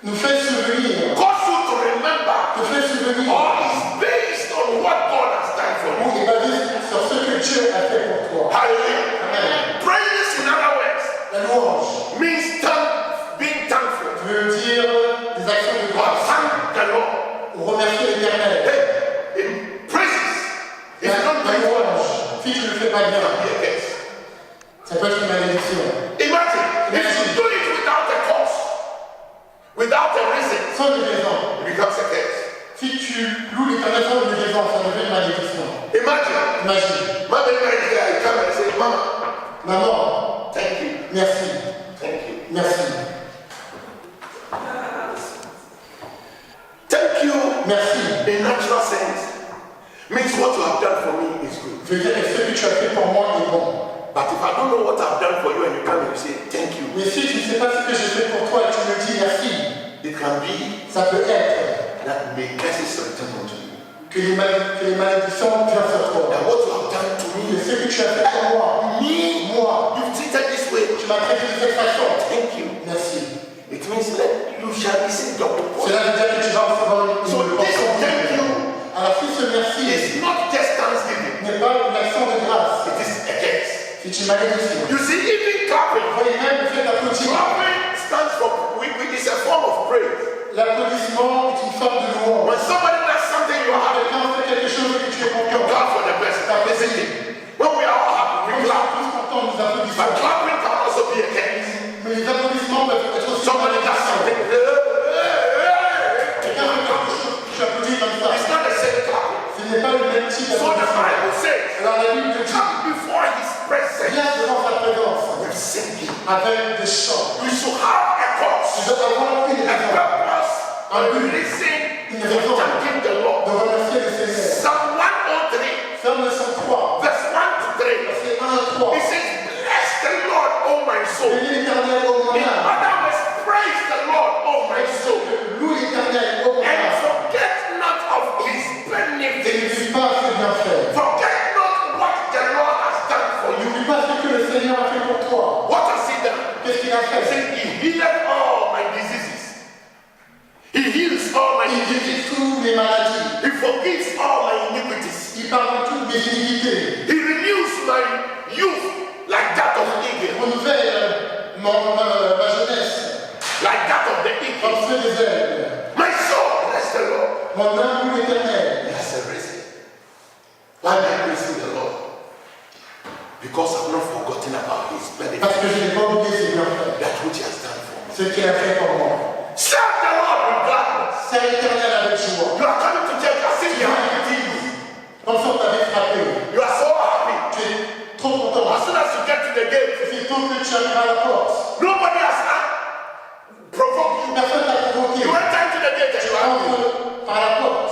nous fait souvenir, cause you to remember, te fait souvenir, or is based on what God has done for you. ou est basé sur ce que Dieu a fait pour toi. Hallelujah. Amen. Praises, in other words, La louange means being thankful. veut dire des actions de Or grâce thank the Lord. ou remercier l'Éternel. Hey, in praises, if you don't La thank God, louange, si tu ne le fais pas bien, be a curse. ça peut être une malédiction. Imagine if you do it without a cause, without a reason, Sans une raison. it becomes a curse. Si tu loues l'Éternel sans une raison, ça devient une malédiction. Imagine, Imagine, my baby is there, I come and say, Mama, maman, thank you, merci, thank you. Merci. Thank you, Merci. in natural sense, means what you have done for me is good. Je veux dire que ce que tu as fait pour moi est bon. But if I don't know what I've done for you and you come and you say thank you, Mais si tu ne sais pas ce que j'ai fait pour toi et tu me dis merci, it can be ça peut être that may curses return unto you. que les malédictions viennent sur toi. And what you have done to Et me, ce que tu as fait pour moi, moi, you've treated this way. tu m'as traité de cette façon. Thank you. Merci. It means that you shall receive double portion. Cela veut dire que tu vas recevoir une So this portion. thank you Alors si ce merci is not just thanksgiving, n'est pas une action de grâce, it is a curse. c'est une malédiction. You see, even clapping, Vous voyez même le fait d'applaudir. clapping stands for, it's a form of praise. L'applaudissement est une forme de louange. When somebody does something, you are happy. Quelqu'un fait quelque chose et que tu es You content. clap for the person. Listen, when we are all happy, we Nous sommes clap. tous contents, nous But applaudissons. clapping can also be a curse. Mais les applaudissements peuvent être aussi Somebody does something. Quelqu'un fait quelque chose, tu applaudis comme ça. It's not the same clapping. Ce n'est pas le même type So the d'applaudissement. Bible says, Alors la Bible dit, come before his presence viens devant sa présence with singing. avec des chants. We should have a Tu cause, dois avoir une a raison purpose, a but reason une for raison thanking the Lord. de remercier le Seigneur. Psalm 103, Psalm 103, verse 1 to 3. verset 1 à 3. It says, bless the Lord, O my soul. Bénis l'Éternel, ô mon In âme. other words, praise the Lord, O my soul. Loue l'Éternel, ô mon And âme. forget not of his Et benefits. n'oublie pas ses bienfaits. Forget not what the Lord has done for you. N'oublie pas ce que le Seigneur a fait pour toi. What has he done? Qu'est-ce qu'il a He fait? said, he healed all my diseases. He heals all my Il diseases. guérit toutes mes maladies. He forgives all my iniquities. Il pardonne toutes mes iniquités. He renews my youth like that of Il eagle. renouvelle ma jeunesse Like that of the comme eagle. ceux des aigles. My soul, bless the Lord. Mon âme loue l'Éternel. He has a reason. Why am I praising the Lord? Because I've not forgotten about his benefit, Parce que je n'ai pas oublié ses bienfaits. that which he has done for me. Ce qu'il a fait pour moi. Serve the Lord with gladness. C'est l'Éternel avec joie. You are coming to church, I see Tu you vas are écouter. Comme si on t'avait frappé. You are so happy. Tu es trop content. As soon as you get to the gate, C'est tôt que tu arrives à la porte. nobody has provoked you. Personne t'a provoqué. You enter into the gate and Tu you are happy. rentres par la porte.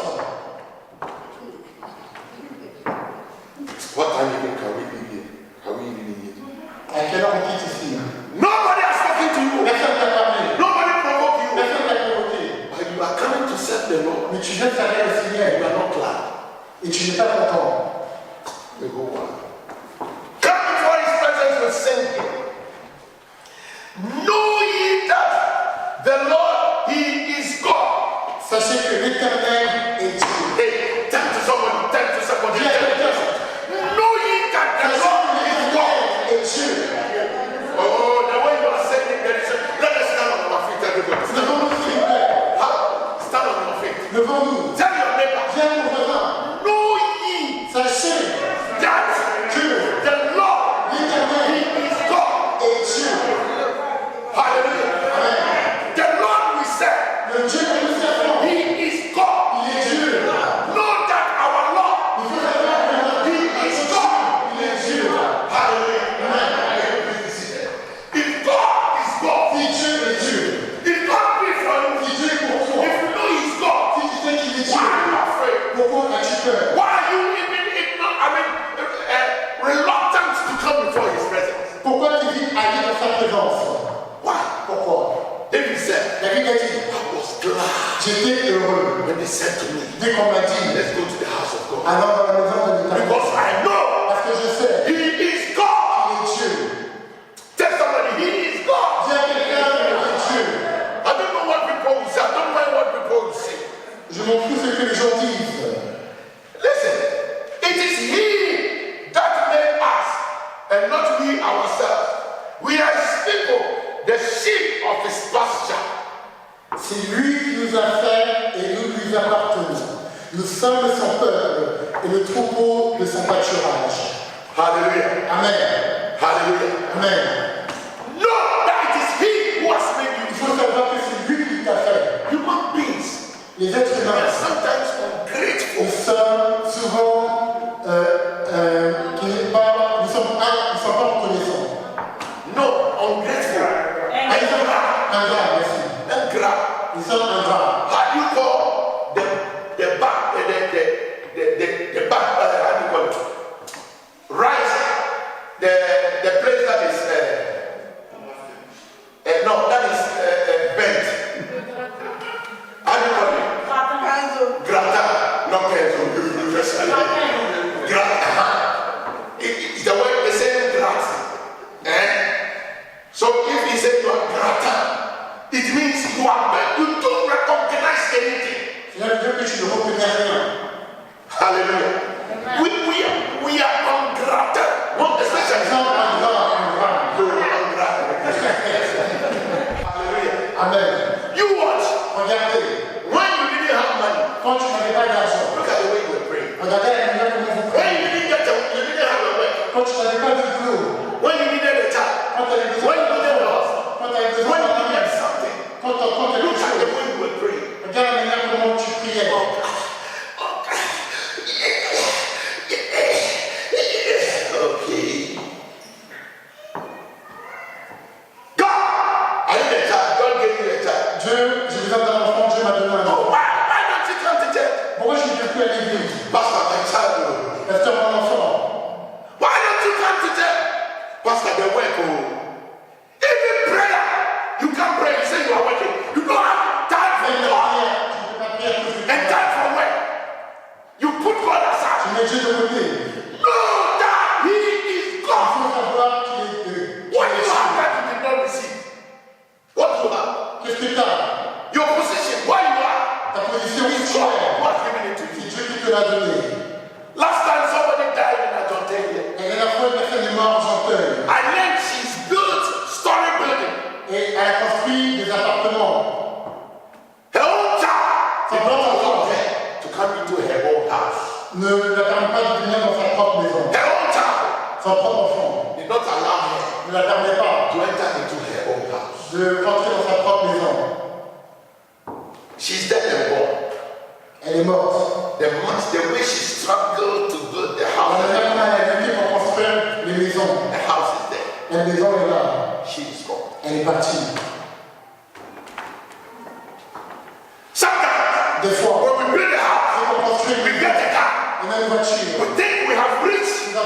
What time even can we be here? Are we even here? À quelle heure on quitte ici? Nobody has spoken to you. Personne t'a parlé. Nobody provoked you. Personne t'a provoqué. But you are coming to serve the Lord. Mais tu viens de servir le You Seigneur are not glad. et tu n'es pas content. You go on. Come before his presence with singing. Know ye that the Lord, he is God. Sachez que l'Éternel est Dieu. Hey, turn to somebody, turn to somebody. Dis à quelqu'un, Know ye that the sachez Lord que is God. l'Éternel est Dieu. Oh, the way you are saying it, there is a, let us stand on our feet, everybody. Levons-nous, s'il vous plaît. How? Stand on your feet. Levons-nous. Tell your neighbor, Viens, mon voisin. know ye Sachez that que the Lord, l'Éternel he is God. est Dieu. Hallelujah. Amen. The Lord we serve, Le Dieu que nous servons, he is God. il est Dieu. Know that our Lord, Il faut savoir que notre he is God. il est Dieu. Hallelujah. If God is God, Si Dieu est Dieu, if God be for you, si Dieu est pour toi, if you know he's God, si tu sais qu'il est why are Dieu, you afraid? pourquoi as-tu peur? Why are you even ignorant, reluctant to come before his presence? Pourquoi tu vis aller dans sa présence? Why? Pourquoi? David said, David a dit, I was glad j'étais heureux when they said to me, dès qu'on m'a dit, let's go to the house of God. allons dans la maison de l'Éternel. Because I know Parce que je sais he is God. qu'il est Dieu. Tell somebody, he is God. Dis à quelqu'un qu'il est Dieu. I don't know what people will say. I don't mind what people will say. Je m'en fous ce que les gens disent. Listen, it is he that made us and not we ourselves. We are his people, the sheep of his pasture. C'est lui qui nous a fait et nous lui appartenons. Nous sommes son peuple et le troupeau de son pâturage. Hallelujah. Amen. Hallelujah. Amen. Know that it is he who has made Il you. faut savoir que c'est lui qui t'a fait. Human beings Les êtres are humains, sometimes ungrateful. nous sommes souvent nous sommes pas reconnaissants. No, ungrateful. Par exemple, Ingrat, merci. Ingrat. Ils sont ingrats. How do you call the back, the back, how do you call it? Rice, the place that is, no, that is bent. How do you call it? Gratin. Not kenzo. You just say gratin. It's the word, the same gratin. So if he said you are gratin, it means you are bent. You don't recognize anything. Hallelujah. We are on gratin. Not especially. Hallelujah. Amen. You watch. Regardez. When you didn't have money, Quand tu n'avais pas d'argent, look at the way you were praying. regardez la manière comment vous When priez. you didn't have a work, Quand tu n'avais pas de boulot, when you needed a child, quand tu avais besoin when you needed a house, quand tu avais besoin when you d'un needed homme, something, quand tu as look quelque at the chose, way you were praying. regarde la manière comment tu priais. Okay. God, I need a child. God gave you a child. Dieu, j'ai besoin d'un enfant, Dieu m'a donné un Oh, enfant. why don't you come to church? Pourquoi je ne viens plus à l'église? Pastor, my child. Pasteur, mon enfant. Why don't you come to church? Pastor, the work. Even prayer. You can't pray. You say you are working. You don't have time for Fais la God. prière, tu ne peux pas prier à cause de And toi. time for work. You put God Tu aside. mets Dieu de côté. Know that He is Il God. faut savoir qu'il est Dieu. What do you have that you did not receive? What do you have? Qu'est-ce que tu as? Your position, where you are, Ta position is is God claire. who has given it to C'est you. Dieu qui te l'a donné. Last time somebody died in Argentine, La dernière fois, une personne est morte en Argenteuil. I learned she's built story building. Et elle a construit des appartements. Her own child did not allow her to come into her own house. Ne la permet pas de venir dans sa propre maison. Her own child Son propre enfant did not allow her ne la permet pas to enter into her own house. de rentrer dans sa propre maison. She's dead and gone. Elle est morte. The way she struggled to build the La house, manière dont elle a lutté pour construire les maisons. the house is there. La maison est là. She is gone. Elle est partie. Sometimes, Des fois, when we build a house, quand on construit une we maison, get a car. on a une voiture. We think we have reached.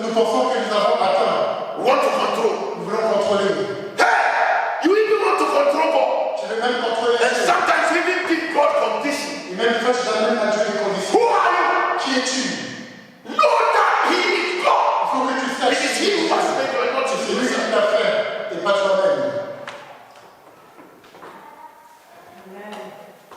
Nous pensons que nous avons atteint. We want to control. Nous voulons contrôler. Hey, you even want to control God. Tu veux même contrôler And Dieu. sometimes you even give God conditions. Et même des fois, tu donnes même à Dieu des conditions. Who are you? Qui es-tu? Know that He is God. Il faut que tu It saches is qui He who est has Dieu. made you and not C'est lui you. qui l'a fait et pas toi-même.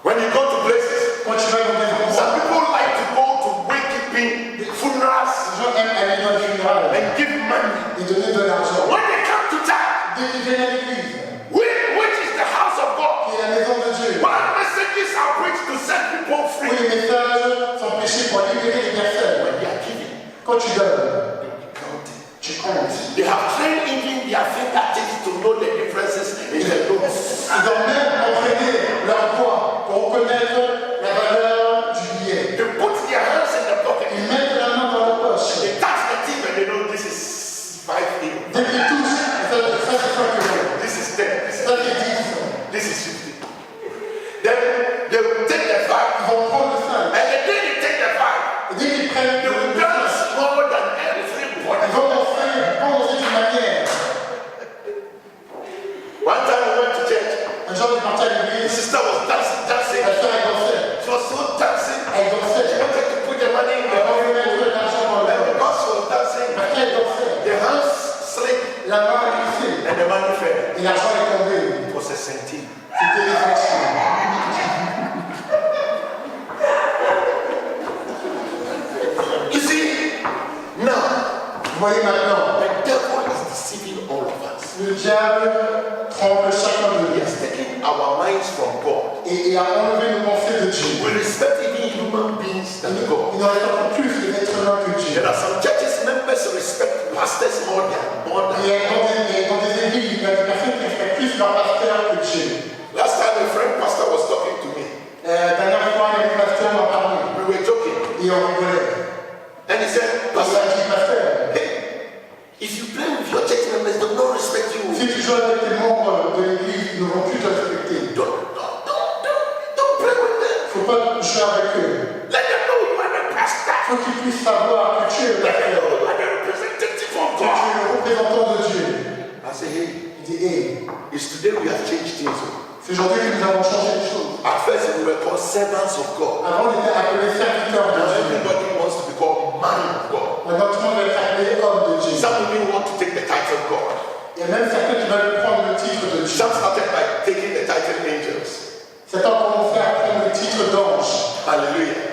When you go to places, Quand tu vas dans des endroits, some people like to go to wakekeeping funerals les gens aiment aller dans les funérailles and give money. et donner de l'argent. When they come to church, Dès qu'ils viennent à l'église, which is the house of God, qui est la maison de Dieu, what messages are preached to set people où free? les messages sont prêchés pour libérer les personnes. When they are giving, Quand tu donnes, they will be counting. tu comptes. They have trained even their fingertips to know the differences in the notes. Ils ont même entraîné leur poids pour reconnaître la valeur du billet. They put their hands in the pocket. Ils mettent la main dans la poche. They touch the tip and they know this is 5 euros. Dès qu'ils touchent, ça c'est 5 euros. This is 10. This is, Ça c'est 10. this is 50. Then they will take the 5. Ils vont prendre le 5. And the day they take the 5, Et dès qu'ils prennent they will le 5, dance more than everybody. ils vont danser d'une manière. One time we went to church. Un jour, on est parti à The l'église. sister was dancing, dancing. La soeur, elle dansait. She was so dancing. Elle She dansait. wanted to put the money in the Elle voulait pocket. mettre l'argent dans le And poche. because she was dancing, Parce qu'elle dansait. the hands slipped La main a glissé. and the money fell. Et l'argent est tombé. It was a centime. C'était les actions. You see, now Vous voyez maintenant, the devil is deceiving all of us. le diable trompe chacun de He nous has taken our minds from God. et a enlevé nos pensées de Dieu. We respect even human beings than Il God. n'en reste pas plus les êtres humains que Dieu. There are some churches members respect pastors more than Dans des églises, il y a des personnes qui respectent plus leur pasteur que Dieu. Last time a friend pastor was talking to me. Dernière fois, le pasteur m'a parlé We were joking. et on rigolait. And he said, Il Pastor, a dit, pasteur, hey, if you play with your church members, they don't respect you. si tu joues avec tes membres de l'église, ils ne vont faut qu'il puisse savoir que tu es le That pasteur, you are the representative of que tu es God. le représentant de Dieu. I say, hey, Il dit, hé, it's today we have changed things. c'est aujourd'hui que nous avons changé les choses. At first, we were called servants of God. Avant, on était appelés serviteurs de Now Dieu. everybody wants to be called man of God. Maintenant, tout le monde va être appelé homme de Dieu. Some of you want to take the title of God. Il y a même certains qui veulent prendre le titre de Dieu. Some started by taking the title angels. Certains ont commencé à prendre le titre d'ange. Hallelujah.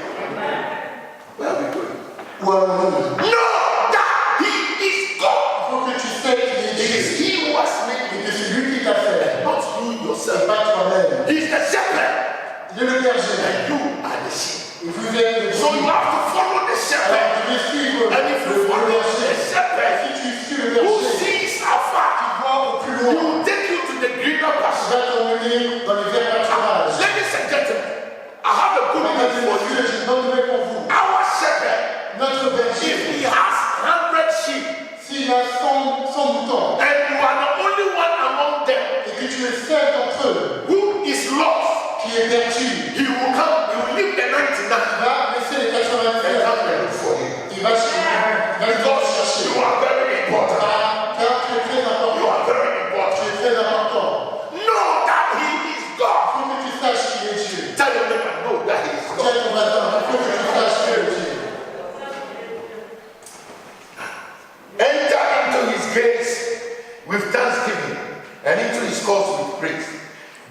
Where are we going? Où allons-nous? Know that He is God. Il faut que tu sais qu'il est It is Dieu. He who has made Et you, que c'est lui qui t'a fait. not you C'est yourself. pas toi-même. He is the shepherd, Il est le berger. and you are the sheep. Et vous êtes le So you berger. have to follow the Alors shepherd. tu veux suivre And if you le follow the berger. shepherd, Si tu suis le who berger, sees afar, tu vois au plus he loin. will take you to the greener Tu pasture. vas t'emmener dans les verts pâturages. Ladies and gentlemen, I have a good Mesdames news et for messieurs, you. j'ai une bonne nouvelle pour vous. Our shepherd, Notre if berger, he has 100 sheep, s'il a 100 moutons, and you are the only one among them et que tu es seul d'entre eux who is lost, qui est perdu, he will come, he will leave the 99 il va laisser les and 99. come and look for you. Il va Because chercher. you are very important. Car tu es très You important. are very Tu important. es très important. Know that he is God. Il faut que tu saches qui est Dieu. Tell your neighbor, know that he is Dis God. à ton voisin, il faut que tu saches qui est Dieu. Enter into his gates with thanksgiving and into his courts with praise.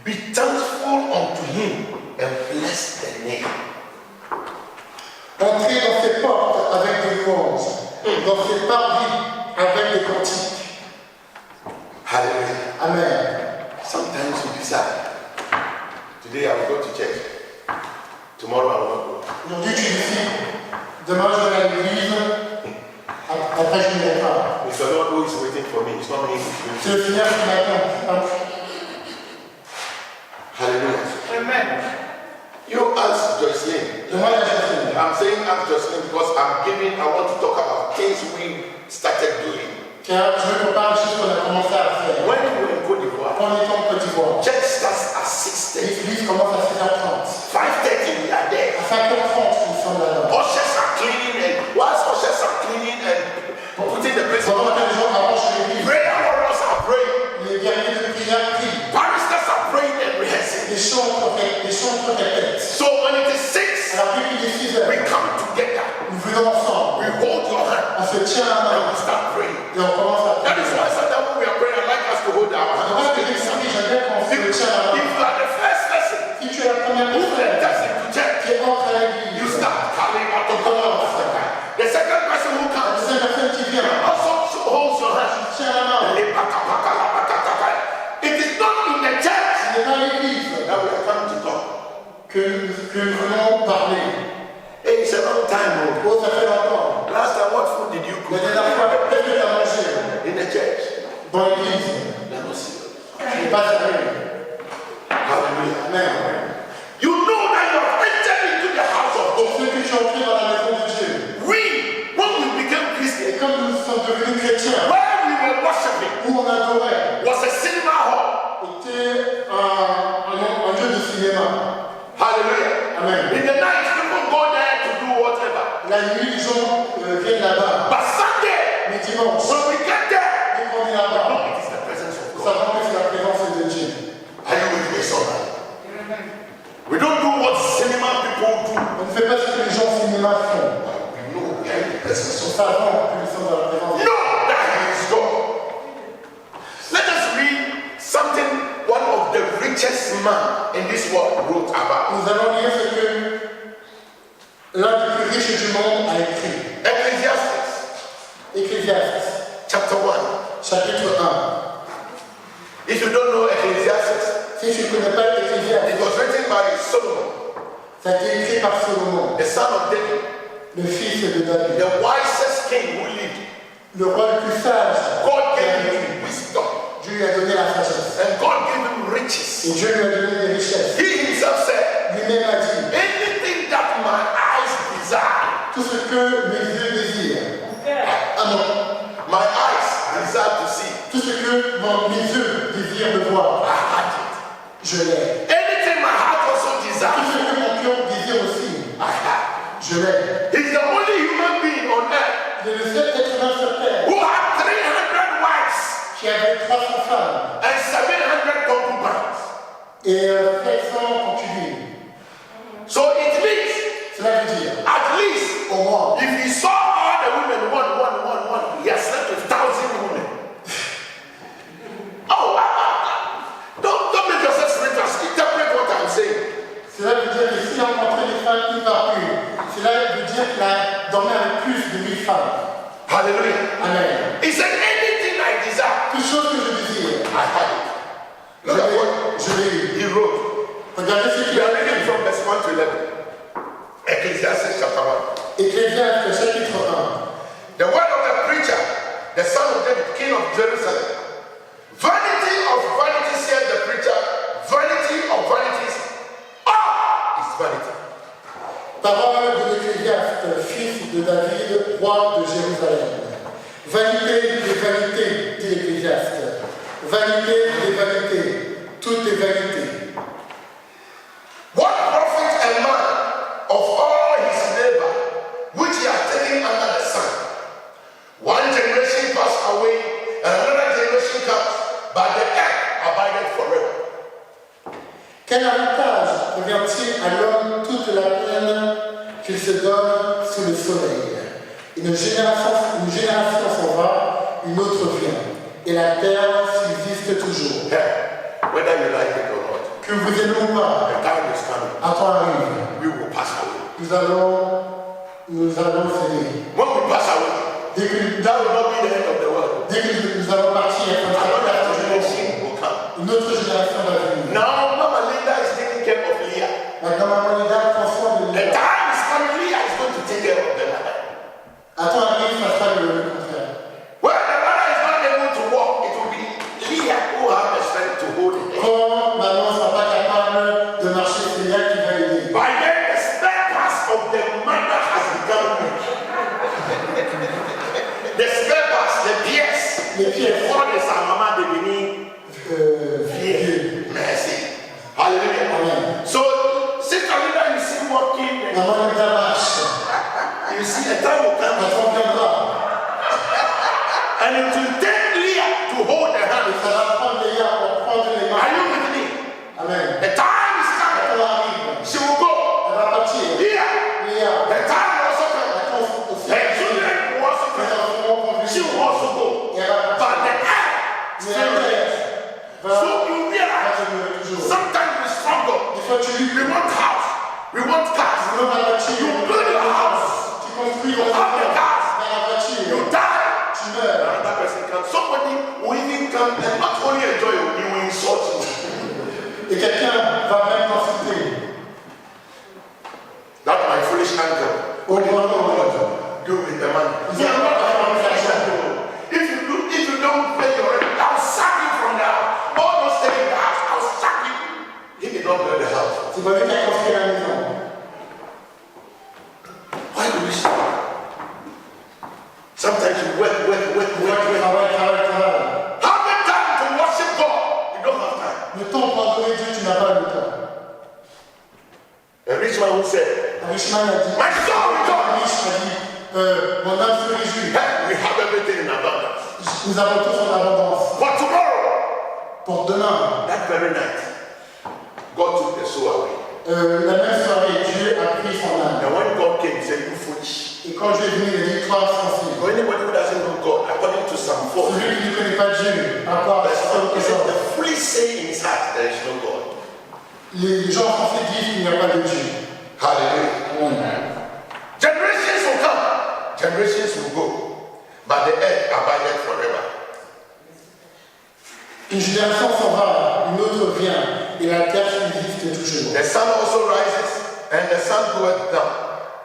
Be thankful unto him and bless the name. Entrez dans ses portes avec des louanges, dans ses parvis avec des cantiques. Hallelujah. Amen. Sometimes you decide, today I will go to church, tomorrow I will not go. Aujourd'hui, tu décides, demain je vais à l'église, après je ne vais pas. It's the Lord who is waiting for me. It's not me who is waiting. C'est le Seigneur qui m'attend. Hallelujah. Amen. You ask Jocelyn. Demande à Jésus. I'm saying ask Jocelyn because I want to talk about things we started doing. Car je me prépare juste qu'on a commencé à faire. When we were in Côte d'Ivoire, Quand on est en Côte d'Ivoire, church starts at 6:30. l'église commence à 6h30. 5:30 we are there. À 5h30, nous sommes là-bas. Ushers are cleaning and whilst ushers are cleaning and putting the place in Pendant que order, les gens arrangent l'église, prayer warriors are praying. les guerriers de prière prient. Barristers are praying and rehearsing. Les chantres répètent. So when it is 6, Alors vu qu'il est 6h, we come together. nous venons ensemble. We hold your hand On se tient la and main we start praying. et on commence à That prier. is why sometimes when we are praying, I like us to hold our Moi, hands. ce que j'ai compris, j'aime bien quand on If, se tient la if main. you are the first person Si tu es la première who personne enters into church, qui entre à you l'église, start calling out to God. The second person who la comes deuxième personne qui vient, also holds your hand. tient la main. It is not in the church Ce n'est pas l'église that we are coming to talk. que nous venons parler. Hey, it's a long time. Oh, ça fait longtemps. Last time, what food did you La cook dernière fois, qu'est-ce que tu as mangé in the church? dans l'église? Let us see. Je n'ai pas sérieux. Hallelujah. Amen. You know that you have entered into the house of Pour God. ceux que tu es entré dans la maison de Dieu, We, when we became Christians, et comme nous sommes devenus chrétiens, where we were worshiping où on adorait, was a cinema hall. était un lieu de cinéma. Hallelujah. Amen. In the night, people go there to do whatever. La nuit, les gens viennent là-bas. But Sunday, Mais dimanche, when we get there, dès qu'on est là-bas, it is the presence of nous God. savons que c'est la présence de Dieu. Are you with me, somebody? We don't do what cinema people do. On ne fait pas ce que les gens au cinéma font. We know we are in the presence Nous of savons que nous sommes dans la présence de Dieu. know that He is God. Let us read something one of the richest man in this world wrote about. Nous allons lire ce que l'un des plus riches du monde a écrit. Ecclesiastes Ecclésiaste, chapter 1. chapitre 1. If you don't know Ecclesiastes, Si tu ne connais pas it Ecclésiaste, was written by Solomon, ça a été écrit par Salomon, the son of David, le fils de David, the wisest king who lived. le roi le plus sage. God gave him wisdom Dieu lui a donné la sagesse. and God gave him riches. Et Dieu lui a donné des richesses. He himself said, Lui-même a dit, anything that my eyes desire, tout ce que mes yeux désirent, ah non, my eyes desire to see, tout ce que mes yeux désirent de voir, I had it. je l'ai. Anything my heart also Tout desires, ce que mon cœur désire aussi, I have. je l'ai. He's the only Et fais sans concubine. So it means, Cela veut dire, at least, au moins, if he saw all the women, one, he has slept with 1,000 women. Oh, don't make yourself spiritual. Interpret what I'm saying. cela veut dire que s'il a rencontré les femmes une par une, cela veut dire qu'il a dormi avec plus de 1000 femmes. Hallelujah. Amen. He said, anything I desire, Toute chose que je désire, I had it. Look at what je l'ai eu. he wrote. Regardez ce We qu'il are a reading écrit. from verse 1 to 11. Ecclesiastes chapter 1. Ecclésiaste chapitre 1. The word of the preacher, the son of David, king of Jerusalem. Vanity of vanities, said the preacher. Vanity of vanities. All is vanity. Parole de l'Ecclésiaste, fils de David, roi de Jérusalem. Vanité des vanités, dit l'Ecclésiaste. Vanité des vanités, tout est vanité. What profit a man of all his labor, which he has taken under the sun? One generation passed away, and another generation comes, but the earth abideth forever. Quel avantage revient-il à l'homme toute la peine qu'il se donne sous le soleil? Une génération s'en va, une autre vient, et la terre subsiste toujours. Whether you like it or not, Que vous aimez ou pas, the time is coming. un temps arrive. We will pass away. Nous allons céder. When we pass away, Dès que, that will not be the end of the world. dès que nous allons partir, Another generation will come. une autre génération va venir. Now, Mama Linda is taking care of Leah. Maintenant, maman Linda prend soin de The Léa. time is coming, Leah is going to take care of the mother. Un temps arrive, ça sera le contraire. When the mother is not able to walk, it will be Leah who has the strength to hold it. Quand maman ne sera pas capable de marcher, c'est Léa qui va aider. By then, the spare parts of the mother has become weak. The spare parts, the pièces, Les pièces. all de sa maman devenir Vieux. merci. Hallelujah. Amen. So, Sister Linda, you see walking, and Maman Linda marche. you see a time will Un come, temps viendra. and it will take Leah to hold the Et hand. ça va prendre Léa pour prendre les Are mains. you with me? Amen. The time is Un coming. temps arrive. She will go. Elle va partir. Leah, Léa. the time will also come. Un temps aussi. Her children will also Les come. enfants vont She venir. will also go. Et elle va But partir. the earth Mais still la remains. terre va So you realize, demeurer toujours. sometimes we struggle. Des fois, tu We want house. We want cars. veux la voiture. You build your house. Tu construis You la have the maison. cars. Dans la voiture. You die. Tu meurs. Another person comes. Somebody will even come and not only enjoy you, he will insult you. Et quelqu'un va même t'insulter. That's my foolish uncle. What do you do with the money? Vous allez voir la conversation. If you don't pay your rent, I'll sack you from the house. All those stay in the house, I'll sack you. He did not build the house. C'est pas lui qui a construit la maison. Why do we stop? Sometimes you work. Travail. Have the time to worship God. You don't have time. Le temps pour adorer Dieu, tu n'as pas le temps. A rich man who said, Un riche man a dit, my soul un rejoice. riche a dit, mon âme se réjouit. Hey, we have everything in abundance. Nous avons tous en abondance. But tomorrow, Pour demain, that very night, God took the soul away. la même soirée, Dieu a pris son âme. And when God came, he said, you foolish. Et quand Dieu est venu, il a dit, toi, sensible. For anybody who doesn't know God, according to Psalm 4, Celui qui ne connaît pas Dieu, encore, he said, the foolish say in his heart, there is no God. les gens français disent qu'il n'y a pas de Dieu. Hallelujah. Amen. Generations will come, generations will go, but the earth abideth forever. Une génération s'en va, une autre vient, et la terre subsiste toujours. The sun also rises, and the sun goeth down.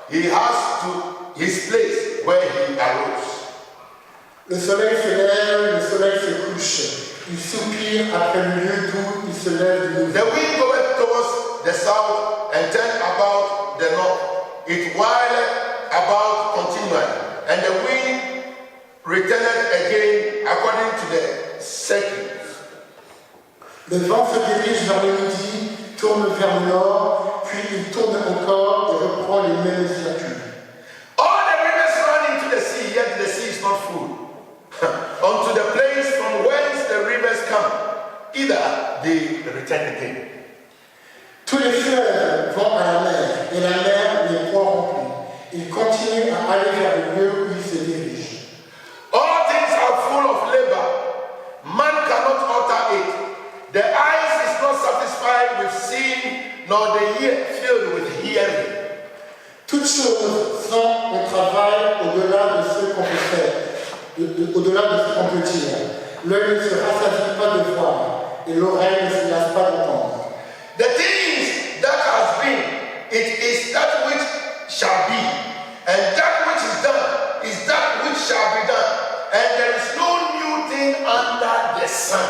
He has to his place where he arose. Le soleil se lève, le soleil se couche. Il soupire après le lieu d'où il se lève de nouveau. The wind goeth towards the south and turned about the north. It whileth about continually, and the wind returneth again according to the circuit. Le vent se dirige vers le midi, tourne vers le nord, puis il tourne encore et reprend les mêmes circuits. All the rivers run into the sea, yet the sea is not full. Unto the place from whence the rivers come, either they return again. Tous les fleuves vont à la mer et la mer n'est point remplie. Ils continuent à aller vers le lieu où ils se dirigent. All things are full of labor. Man cannot alter it. The eyes is not satisfied with seeing, nor the ear filled with hearing. Toutes choses sont au travail au-delà de ce qu'on peut faire, au-delà de ce qu'on peut dire. L'œil ne se rassasie pas de voir et l'oreille ne se lasse pas d'entendre. The things that has been, it is that which shall be, and that which is done is that which shall be done, and there is no new thing under the sun.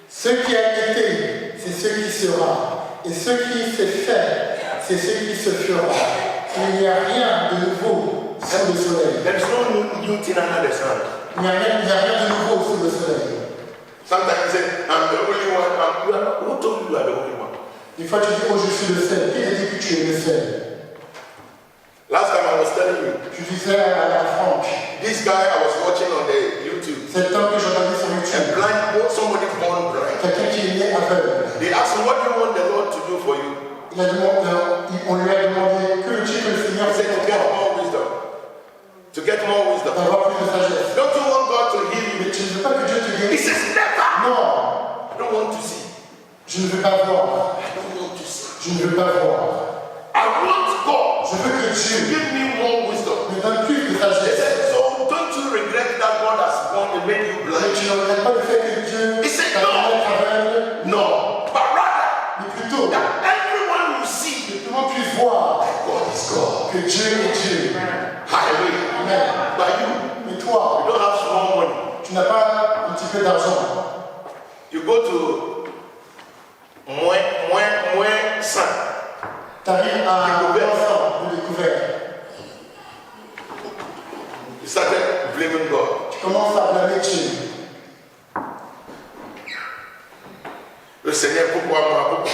Ce qui a été, c'est ce qui sera, et ce qui s'est fait, c'est ce qui se fera. Il n'y a rien de nouveau sous le soleil. There is no new thing under the sun. Il n'y a rien de nouveau sous le soleil. Sometimes you say, I'm the only one. Who told you you are the only one? Des fois tu dis, oh je suis le seul. Qui t'a dit que tu es le seul? Last time I was telling you, Je disais à Franck, this guy I was watching on the YouTube, cet homme que j'ai regardé sur a YouTube, blind, somebody born blind. quelqu'un qui est né aveugle. They asked him, what do you want the Lord to do for you? On lui a demandé que le Dieu que le Seigneur He said, fait to pour get toi, more wisdom. To get more wisdom. d'avoir plus de sagesse. Don't you want God to heal you? Mais tu ne veux pas que Dieu te He guérisse? says, never. Non, I don't want to see. je ne veux pas voir. I don't want to see. Je ne veux pas voir. I want God Je veux que to Dieu give me more wisdom. me donne plus de He sagesse. said, so don't you regret that God has born and made you Mais blind? tu ne regrettes pas le fait que Dieu He said, t'a no. fait aveugle, No. But rather, mais plutôt que that everyone will see tout le monde puisse voir God is God. que Dieu est Dieu. Hallelujah. Amen. But you Mais toi, don't have small money. tu n'as pas un petit peu d'argent. You go to moins 100. Tu arrives à un Découvert. instant de découvert. You started blaming God. Tu commences à blâmer Dieu. Le Seigneur, pourquoi moi?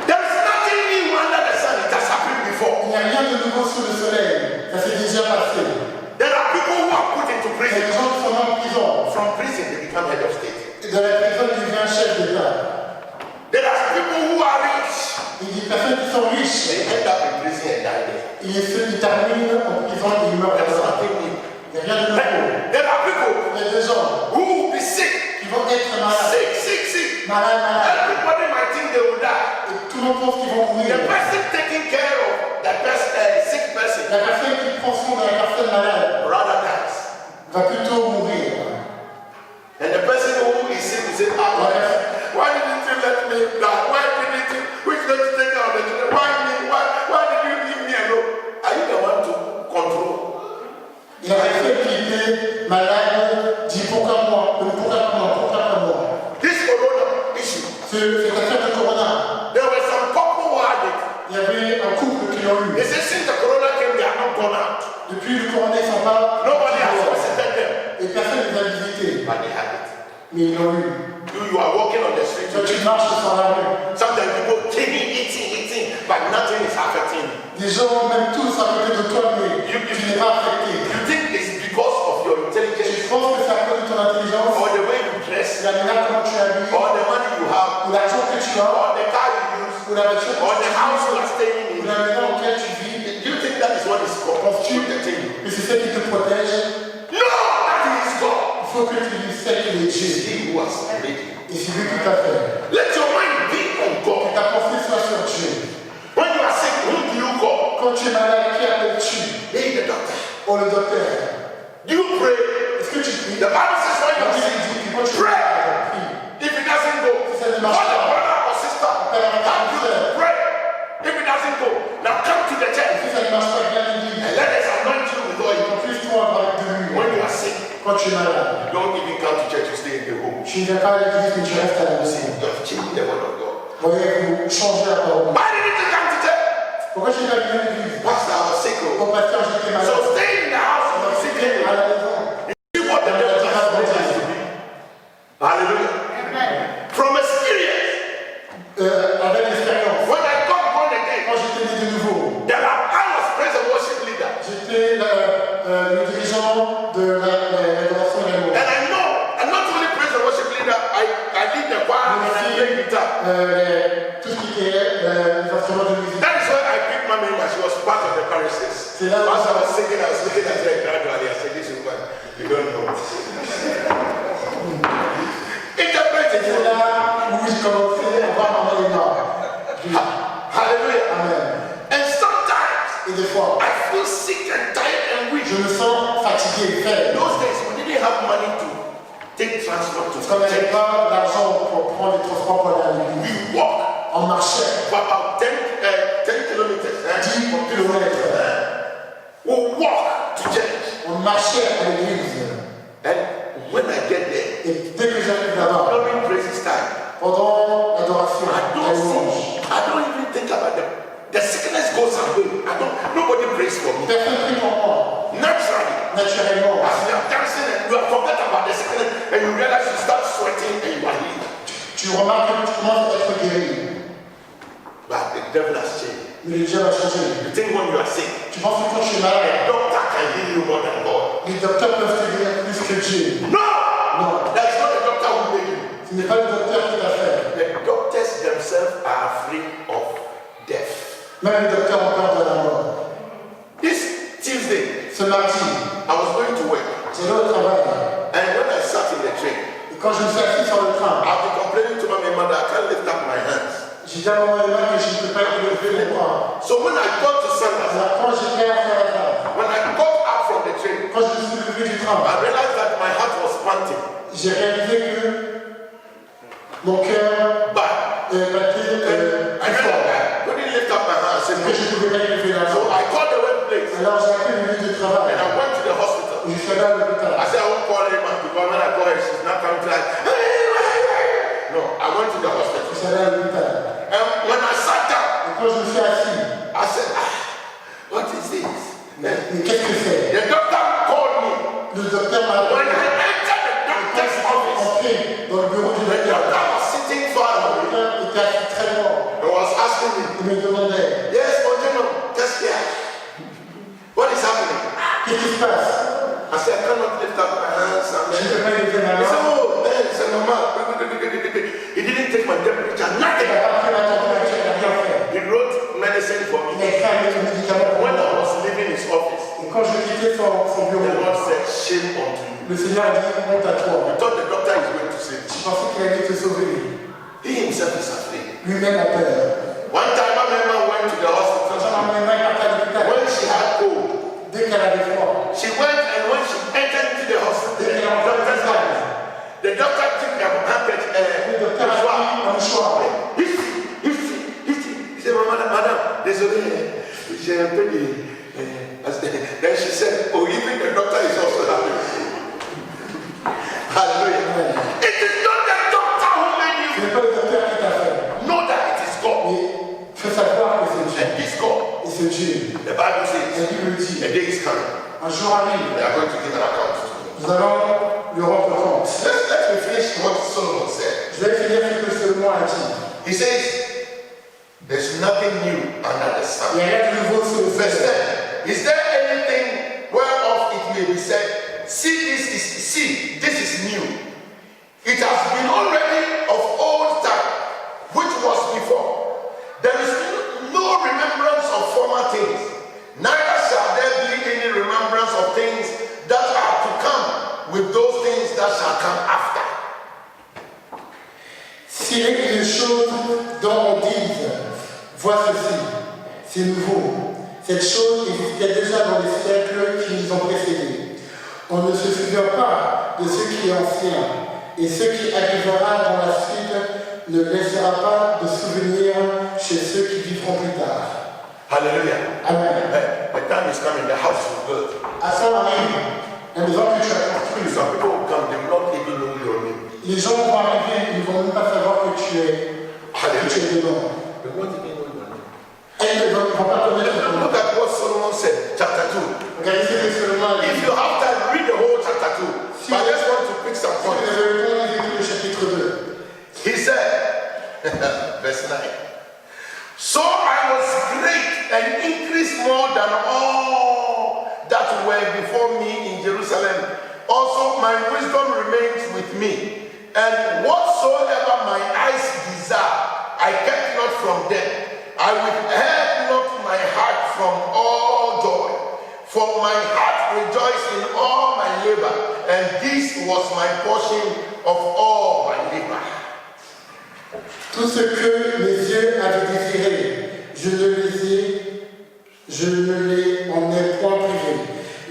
There is nothing new under the sun. It has happened Il before. n'y a rien de nouveau sous le soleil. Ça s'est déjà passé. There are people who are put into Il y a des prison. gens qui sont en prison. From prison, they become head of state. Et dans la prison, il devient chef d'État. There are people who are rich. Il y a des personnes qui sont riches. They end up in prison and die there. Il y a ceux qui terminent en prison et ils meurent There comme is ça. nothing new. Il n'y a rien de nouveau. There are people Il y a des gens who will be sick. qui vont être malades. Sick. Malades. Everybody might think they will die. Et tout le monde pense qu'ils vont mourir. The person taking care of that person, sick person, La personne qui prend soin de la personne malade rather dies. va plutôt mourir. And the person who is sick will say, why didn't you let me die? Why didn't you? Which don't you take care of the children? Why me? Why did you leave me alone? Are you the one to control? Et la personne qui était malade dit pourquoi moi? Pourquoi moi? This corona issue, Cette affaire de corona, there were some couple who had it. il y avait un couple qui l'ont eu. They said since the corona came, they are not gone out. Depuis le corona, ils ne sont pas. Nobody has visited them. Et personne ne les a visités. But they had it. Mais ils l'ont eu. You are walking on the street. Quand tu marches sur la rue, Sometimes you go eating, but nothing is affecting you. des gens, même tous à côté de toi, mais tu n'es pas affecté. You think it's because of your Tu intelligence penses que c'est à cause de ton intelligence, or the way you dress la manière comment tu es habillé, or the money you have ou l'argent que tu as, or the car you use ou la voiture que or tu the house you as, are staying ou in. la maison dans laquelle tu vis. Do you think that is what is protecting you? Et c'est ce qui te protège. No, that is God. Il faut que tu sais qu'il est It is Dieu. He who has made you. Et c'est lui qui t'a fait. Let your mind be on Que God. ta pensée soit sur Dieu. When you are sick, whom do you call? Quand tu es malade, qui appelles-tu? Hey, the doctor. Oh, le docteur. Do you pray? Est-ce que tu pries? The Bible says when you La are Bible sick, dit que quand tu pray. prie, If it doesn't go, ça ne call marche a pas. brother or sister. Help you to pray. If it doesn't go, now come to the Si church ça ne marche pas, viens à l'église. and let us anoint you with oil. En plus, toi, avec de When l'huile. you are sick, Quand tu es malade, don't even come to church, you stay in the home. tu ne viens pas à l'église, mais tu restes à la See, maison. you have changed the word of God. Voyez, vous changez la parole. Why didn't you come to church? Pourquoi je n'ai pas venu à l'église? Pastor, I was sick. Au pasteur, j'étais malade. So stay in the house and be sick. J'étais à la maison. See what the devil has made us to be. Hallelujah. From experience, Avec l'expérience. when I got born again, Quand j'étais né de nouveau, I was praise and worship leader. j'étais le dirigeant de l'adoration et l'amour. And I know, and not only praise and worship leader, I lead the choir and I play guitar. tout ce qui est les instruments de musique. That is why I picked my name as she was part of the Pharisees. C'est là où As I was singing, I was looking at her gradually. I said, this is what you don't know. Interpret it. c'est là où j'ai commencé à voir maman les noirs. Hallelujah. Amen. And sometimes Et des fois, I feel sick and tired and weak. je me sens fatigué, faible. Those days we didn't have money to take transport to Comme il n'y avait church. pas d'argent pour prendre les transports pour aller à l'église. We walk On marchait for about 10 kilometers. 10 kilomètres. We walk to church. On marchait à l'église. And when I get there, Et dès que j'arrive là-bas, during praises time, pendant l'adoration, I la don't louange, see, I don't even think about them. The sickness goes away. Nobody prays for me. personne prie pour moi. Naturally, Naturellement, as you are dancing and you forget about the sickness and you realize you start sweating and you are healed. tu remarques que tu commences à être guéri. But the devil has changed. Mais le diable a changé. You think when you are sick, Tu penses que quand tu es malade, a doctor can heal you more than God. les docteurs peuvent te guérir plus que Dieu. No! Non, That's not the doctor who made you. ce n'est pas le docteur qui t'a fait. The doctors themselves are afraid of death. Même les docteurs ont peur de la mort. This Tuesday, Ce mardi, I was going to work. j'allais au travail. And when I sat in the train, Et quand je me suis assis sur le train, I've been complaining to my mother, I can't lift up my hands. j'ai dit à maman et maman que je ne peux pas lever les bras. So when I got to Sanders, Alors quand j'étais à Saint-Lazare, when I got out from the train, quand je me suis levé du train, I realized that my heart was panting. j'ai réalisé que mon cœur But battait I plus fort. couldn't lift up my hands. I said, Que je ne pouvais pas lever la so main. I called the workplace Alors j'ai appelé le lieu de travail. and I went to the hospital. Je suis allé à l'hôpital. I said, I won't call him because when I call her, she's not coming to like, no, I went to the hospital. Je suis allé à l'hôpital. And when I sat down, Et quand je me suis assis, I said, what is this? mais qu'est-ce que c'est? The doctor called me. Le docteur m'a When appelé. I entered the doctor's office, Entré dans le bureau du the docteur. doctor was sitting far Le away. docteur était assis très loin. He was asking me, Il me demandait, yes, Ojeno, just here. What is happening? qu'est-ce qui se passe? I said, I cannot lift up my hands. Je ne peux pas lever ma He said, main. oh, man, c'est normal. He didn't take my temperature, Il nothing. n'a pas pris ma température, il n'a rien fait. He wrote medicine for Il me. a écrit un médicament pour When I moi. was leaving his office, Et quand je quittais son the bureau, Lord said, shame unto you. le Seigneur a dit, honte à toi. I thought the doctor is going to save Je you. pensais qu'il allait te sauver. He himself is afraid. Lui-même a peur. One time, my mama went to the Quand hospital. maman est partie à l'hôpital, When she had cold, dès qu'elle avait froid, she went and when she entered into the hospital, the doctor took a handkerchief, le docteur a pris un mouchoir. He said, madame, désolé, j'ai un peu de... Then she said, oh, even the doctor is also happy. Hallelujah. It is not the doctor who made Ce you. n'est pas le docteur qui t'a fait. Know that it is God. Mais fais savoir que c'est Dieu. And this God, Et c'est Dieu. the Bible La says, Bible dit, a day is coming. un jour arrive, They are going to give an account to you. nous allons lui rendre compte. Let me finish what Solomon said. Je vais finir ce que Salomon a dit. He says, there's nothing new under the Il sun. n'y a rien de nouveau sous le Verse ciel. 10. Is there anything whereof it may be said, see, this is new. It has been already of old time, which was before. There is no remembrance of former things, neither shall there be any remembrance of things that are to come with those things that shall come after. S'il y a une chose dont on dise, vois ceci, c'est nouveau. Cette chose existait déjà dans les siècles qui nous ont précédés. On ne se souvient pas de ce qui est ancien, et ce qui arrivera dans la suite ne laissera pas de souvenir chez ceux qui vivront plus tard. Hallelujah. Amen. The time is coming, the house is built. À ça arrive, la maison que tu as construite. Some people will come, they will not even know your name. Les gens vont arriver, ils ne vont même pas savoir que tu es dedans. They won't even know your name. Et ils ne vont pas connaître ton nom. Look at what Solomon said, chapter 2. Regardez ce que Salomon a dit. If you have time, read the whole chapter 2. But I just want to pick some Si vous points. avez le temps, lisez le chapitre 2. He said, verse 9. So I was great and increased more than all that were before me in Jerusalem. Also my wisdom remains with me. And whatsoever my eyes desire, I kept not from them. I withheld not my heart from all joy. For my heart rejoiced in all my labor, and this was my portion of all my labor. Tout ce que mes yeux avaient désiré, je ne les en ai point privé.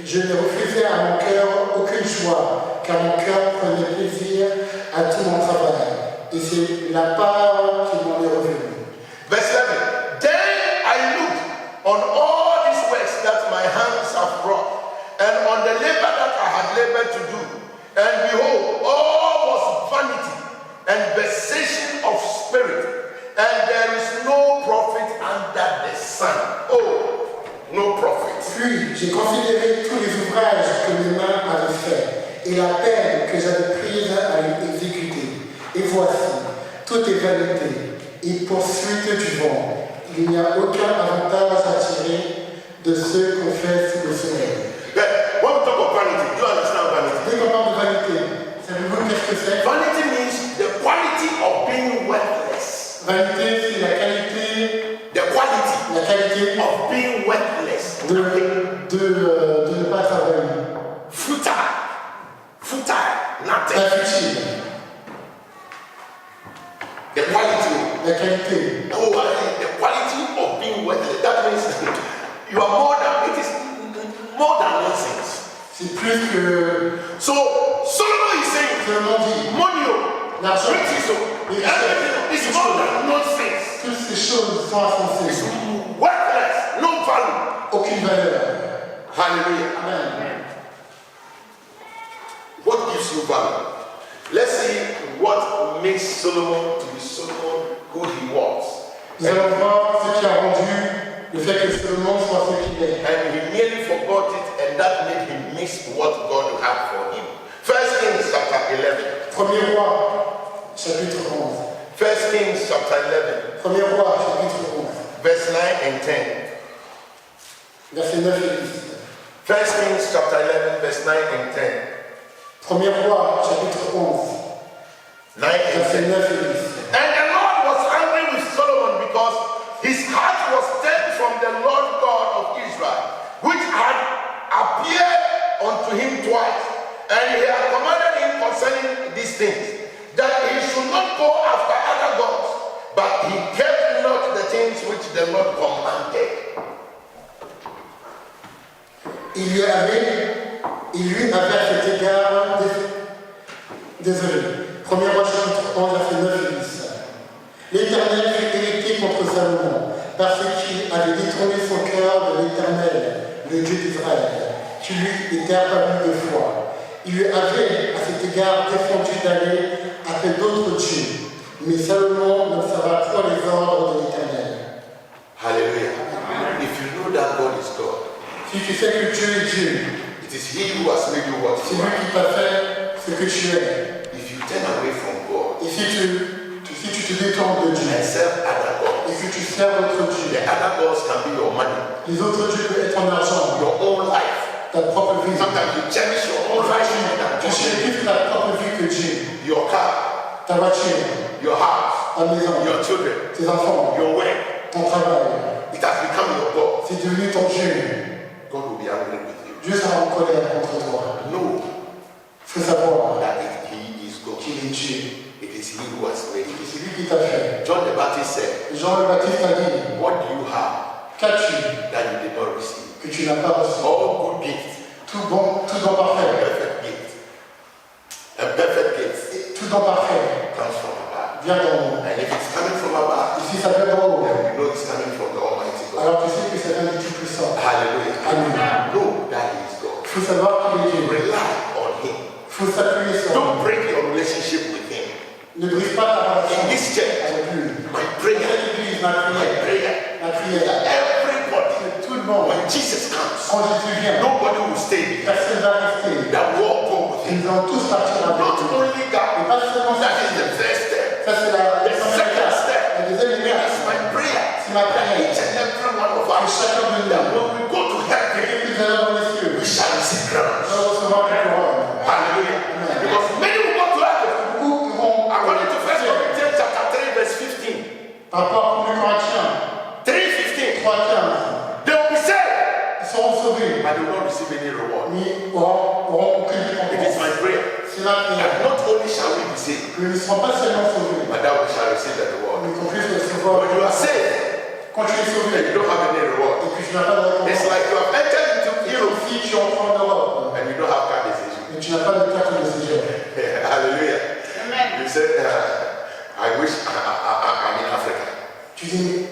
Je n'ai refusé à mon cœur aucune joie, car mon cœur prenait plaisir à tout mon travail. Et c'est la part qui m'en est revenue. Verse 11. Then I looked on all these works that my hands have wrought, and on the labor that I had labored to do. And behold, all was vanity and vexation of spirit, and there is no profit under the sun. Oh, no profit. Puis j'ai considéré tous les ouvrages que mes mains avaient faits, et la peine que j'avais prise à les exécuter. Et voici, tout est vanité et poursuite du vent. Il n'y a aucun avantage à tirer de ce qu'on fait sous le soleil. When we talk of vanity, do you understand vanity? Dès qu'on parle de vanité, savez-vous qu'est-ce que c'est? Vanity means the quality of being worthless. Vanité, c'est la qualité Of being worthless. de ne pas travailler. Futile, nothing. Infutile. The quality. La qualité. Oh, the quality of being worthless. That means you are more than, it is more than nonsense. C'est plus que. So Solomon is saying, Solomon dit, money, l'argent, riches, everything is more than nonsense. toutes ces choses sont insensées. It's worthless, no value. Aucune valeur. Hallelujah. Amen. What gives you value? Let's see what makes Solomon to be Solomon who he was. Nous allons voir ce qui a rendu le fait que Solomon soit ce qu'il est. And he nearly forgot it, and that made him miss what God had for him. 1 Kings chapter 11. Premier roi, chapitre 11. 1 Kings chapter 11. Premier roi, chapitre 11. Verse 9 and 10. Verset 9 et 10. 1 Kings chapter 11, verse 9 and 10. Premier roi, chapitre 11. 9 and Verset 10. 9 et 10. And the Lord was angry with Solomon because his heart was turned from the Lord God of Israel, which had appeared unto him twice. And he had commanded him concerning these things, that he should not go after other gods, but he kept not the things which the Lord commanded. Il lui avait à cet égard, désolé, premier roi chapitre 11, verset 9 et 10. L'Éternel fut irrité contre Salomon, parce qu'il avait détourné son cœur de l'Éternel, le Dieu d'Israël, qui lui était apparu deux fois. Il lui avait à cet égard défendu d'aller après d'autres dieux, mais Salomon n'observa point les ordres de l'Éternel. Hallelujah. If you know that God is God, Si tu sais que Dieu est Dieu, it is He who has made you what c'est you lui are. qui t'a fait ce que tu es. If you turn away from God Et si tu te détournes de Dieu, and serve other gods, et que tu sers d'autres the dieux, other gods can be your money, les autres dieux peuvent être ton argent, your own life. ta propre vie. Sometimes you cherish your own life more than Tu God. chéris ta propre vie que Dieu, Your car, ta voiture, your house, ta maison, your children, tes enfants, your work. ton travail. It has become your God. C'est devenu ton Dieu. God will be angry with you. Dieu sera en colère contre toi. Know Il faut savoir that He is God. qu'il est Dieu. It is He who has made Et you. c'est lui qui t'a fait. John the Baptist said, Jean le Baptiste a dit, what do you have qu'as-tu that you did not receive? que tu n'as pas reçu? All good gifts, Tout don parfait. perfect gifts. And perfect gifts Et tout don parfait comes from above. vient d'en haut. And if it's coming from above, Et si ça vient d'en haut, then we know it's coming from the Almighty God. alors tu sais que ça vient du Tout-Puissant. Hallelujah. Amen. Know that He is God. Il faut savoir qu'il est Dieu. Rely on Him. Il faut s'appuyer sur lui. Don't break your relationship with Him. Ne brise pas ta relation In this church, avec lui. my Dans prayer, cette église, ma my prière, prayer, la prière, everybody, que tout le monde, when Jesus comes, quand Jésus vient, nobody will stay there. personne va rester. That will all go with Ils Him. vont tous partir avec Not lui. only Et that, pas seulement ça, that is the first step. ça c'est la The première second étape. step, La deuxième it étape, is my prayer c'est ma that prière. each and every one of Que us, chacun de that nous, when we go to heaven, et que nous allons dans les cieux, we shall receive crowns. nous allons recevoir la couronne. Hallelujah. Because many will go to heaven. Beaucoup iront According to 1 Corinthians chapter 3, verse 15. Par rapport à 1 Corinthiens 3:15. 3:15, They will be saved, ils seront sauvés, but they will not receive any reward. mais auront aucune It is my récompense. prayer. C'est la prière. And not only shall we be saved, Que nous ne serons pas seulement sauvés, but that we shall receive the reward. mais qu'on puisse recevoir. When you are saved Quand tu es and sauvé, you don't have any reward, et que tu n'as pas de it's récompense, like you have entered into et Europe aussi tu entres en Europe, and you don't have card decision. et tu n'as pas de carte de séjour. Hallelujah. Amen. You said, I wish I'm in Africa. Tu dis,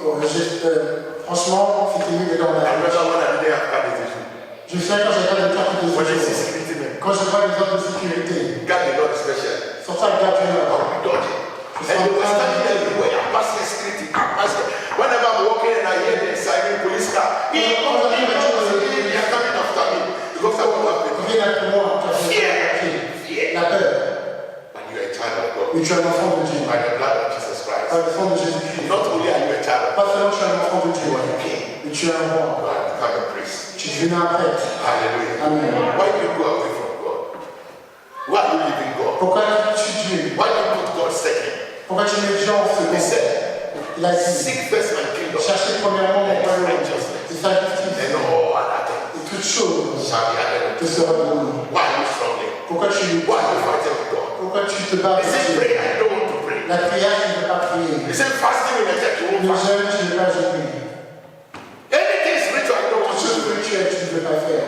franchement, c'était mieux d'être en I remember Afrique. when I didn't have card decision. Je sais quand j'ai pas de carte de When I see séjour, security men, quand je vois les ordres de sécurité, God did not special. sur ça, le gars, tu es là. I'll be dodging. And they were standing everywhere. I'm passing security. I'm passing. Whenever I'm walking and I hear the siren police car, they are coming after me because I won't have Tu paper. viens avec moi, tu as fait la peur. But you are a child of God. Mais tu es un enfant de Dieu. By the blood of Jesus Par Christ. le sang de Jésus-Christ. Not only are you a child of God, Pas seulement tu es un enfant de Dieu, you are a king. mais tu es un roi. You have become a priest. Tu deviens un prêtre. Hallelujah. Amen. Why do you go away from God? Why are you leaving God? Pourquoi tu Dieu? Why do you put God second? Pourquoi tu mets Dieu en He second? said, Il a dit, seek first my kingdom cherchez premièrement mon royaume et sa justice, and all other things et toutes choses shall be added te unto you. seront données. Why are you struggling? Pourquoi tu Why are you fighting with God? Pourquoi tu te bats He avec said, Dieu? pray, I don't want to pray. La prière, tu ne peux pas prier. He said, fasting in the church, you Le won't fast. jeûne, tu ne peux pas jeûner. Anything spiritual, you don't want Tout to ce do. que tu es, tu ne peux pas faire.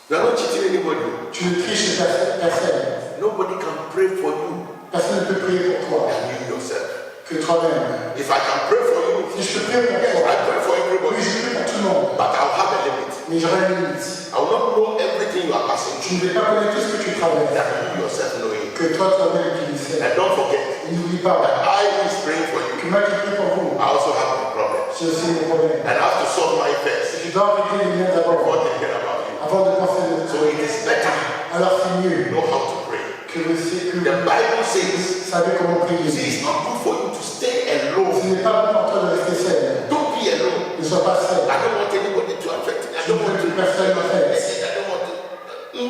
You are not cheating anybody. Tu ne triches personne. Nobody can pray for you Personne ne peut prier pour toi than you yourself. que toi-même. If I can pray for you, Si je peux prier pour yes, toi, I pray for oui, everybody. je prie pour tout le monde, But I'll have a limit. mais j'aurai une limite. I will not know everything you are passing Tu through. ne vais pas connaître tout ce que tu traverses, That you yourself know it. que toi-même tu le sais. And don't forget Et n'oublie that pas I is praying for que you. moi qui prie pour vous, I also have my problems. j'ai aussi mes problèmes. And I have to solve my Et first je dois régler les miens d'abord, before thinking about you. avant de penser de So toi. it is better Alors c'est to mieux know how to pray. que vous The Bible says, savez comment you see, prier. it's not good for you to stay Ce alone. n'est pas bon pour toi de rester seul. Don't be alone. Ne sois pas seul. I don't want anybody to affect me. I don't want to. Personne ne fait. I don't want to.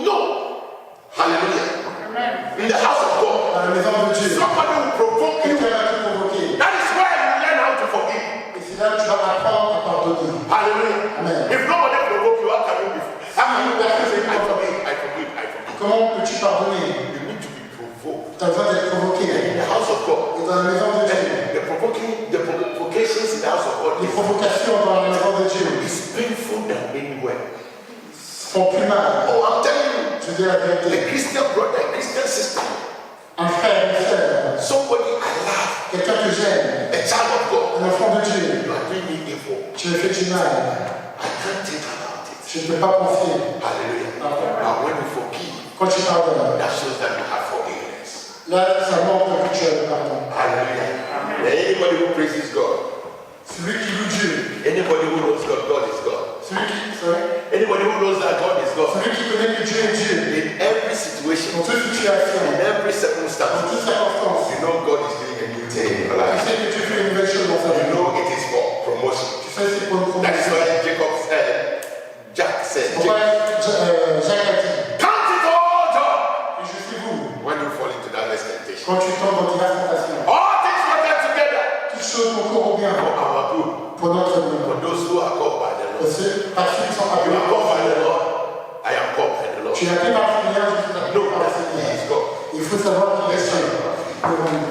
No. Hallelujah. Amen. In the house of God, Dans la maison de Dieu, somebody will provoke you. quelqu'un va te provoquer. That is why you learn how to forgive. Et c'est là que tu vas apprendre à pardonner. Hallelujah. Amen. If nobody provoke you, how can you be? How can you say, I forgive, I forgive, I forgive? Comment peux-tu pardonner? You need to be provoked. Tu as besoin d'être provoqué. In the house of God, Et dans la maison de Dieu, the provocations in the house of God les provocations dans la maison de Dieu is painful than anywhere. font plus mal. Oh, I'm telling you, Je dis la a vérité. Christian brother, a Christian sister, Un frère, une sœur, somebody I love, quelqu'un que j'aime, a child of God, un enfant de Dieu, you are doing me evil. tu me fais du mal. I can't think about it. Je ne peux pas penser. Hallelujah. Amen. But when you forgive, Quand tu pardonnes, that shows that you have forgiveness. là, ça montre que tu as le pardon. Hallelujah. Anybody who praises God, Celui qui loue Dieu, anybody who knows God, God is God. Anybody who knows that God is God, celui qui connaît que Dieu est Dieu, in every situation, dans toute situation, in every dans circumstance, toute circonstance, you know God is doing a new thing in your tu life. sais que tu fais une nouvelle chose dans sa You vie. know it is for promotion. Tu sais c'est pour une That is promotion. why Jacob said, Jack said, Pourquoi Jacques a dit, count it all joy et je suis vous, when you fall into that temptation. quand tu tombes dans diverses tentations, All things work together toutes choses concourent au bien for our good. pour notre bien. For those who are called by the Lord. Parce qu'ils sont You appelés are called by the Lord. I am called by the Lord. Tu es appelé par le Seigneur, je suis appelé No, par le that Seigneur. He is God. Il faut savoir qu'il est Dieu devant nous.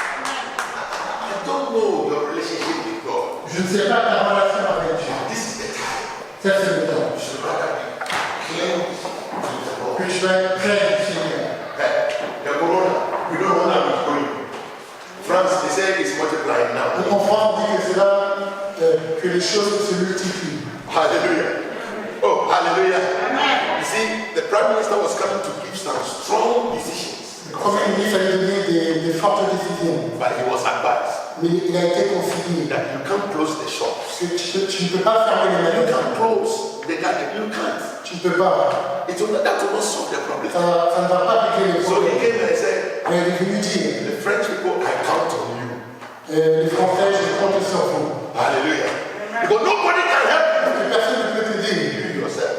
I don't know your relationship with God. Je ne sais pas ta relation avec Dieu. This is the time. Ça, c'est le temps. You should rather be cleansed to the Lord. Que tu vas être près du Seigneur. The corona, we don't know how it's going. France, they say it's multiplying now. En France, on dit que c'est là que les choses se multiplient. Hallelujah. Oh, hallelujah. You see, the Prime Minister was coming to give some strong decisions, Le Premier ministre allait donner des fortes décisions, but he was advised mais il a été conseillé that you can't close the shops. que tu ne peux pas fermer les You magasins. can't close the garden. You can't. Tu ne peux pas. That will not solve the problem. Ça ne va pas régler les So he problèmes. came and said, Elle est venue dire, the French people, I count on you. les Français, je compte sur vous. Hallelujah. Because nobody can help Parce que personne ne peut t'aider. you yourself.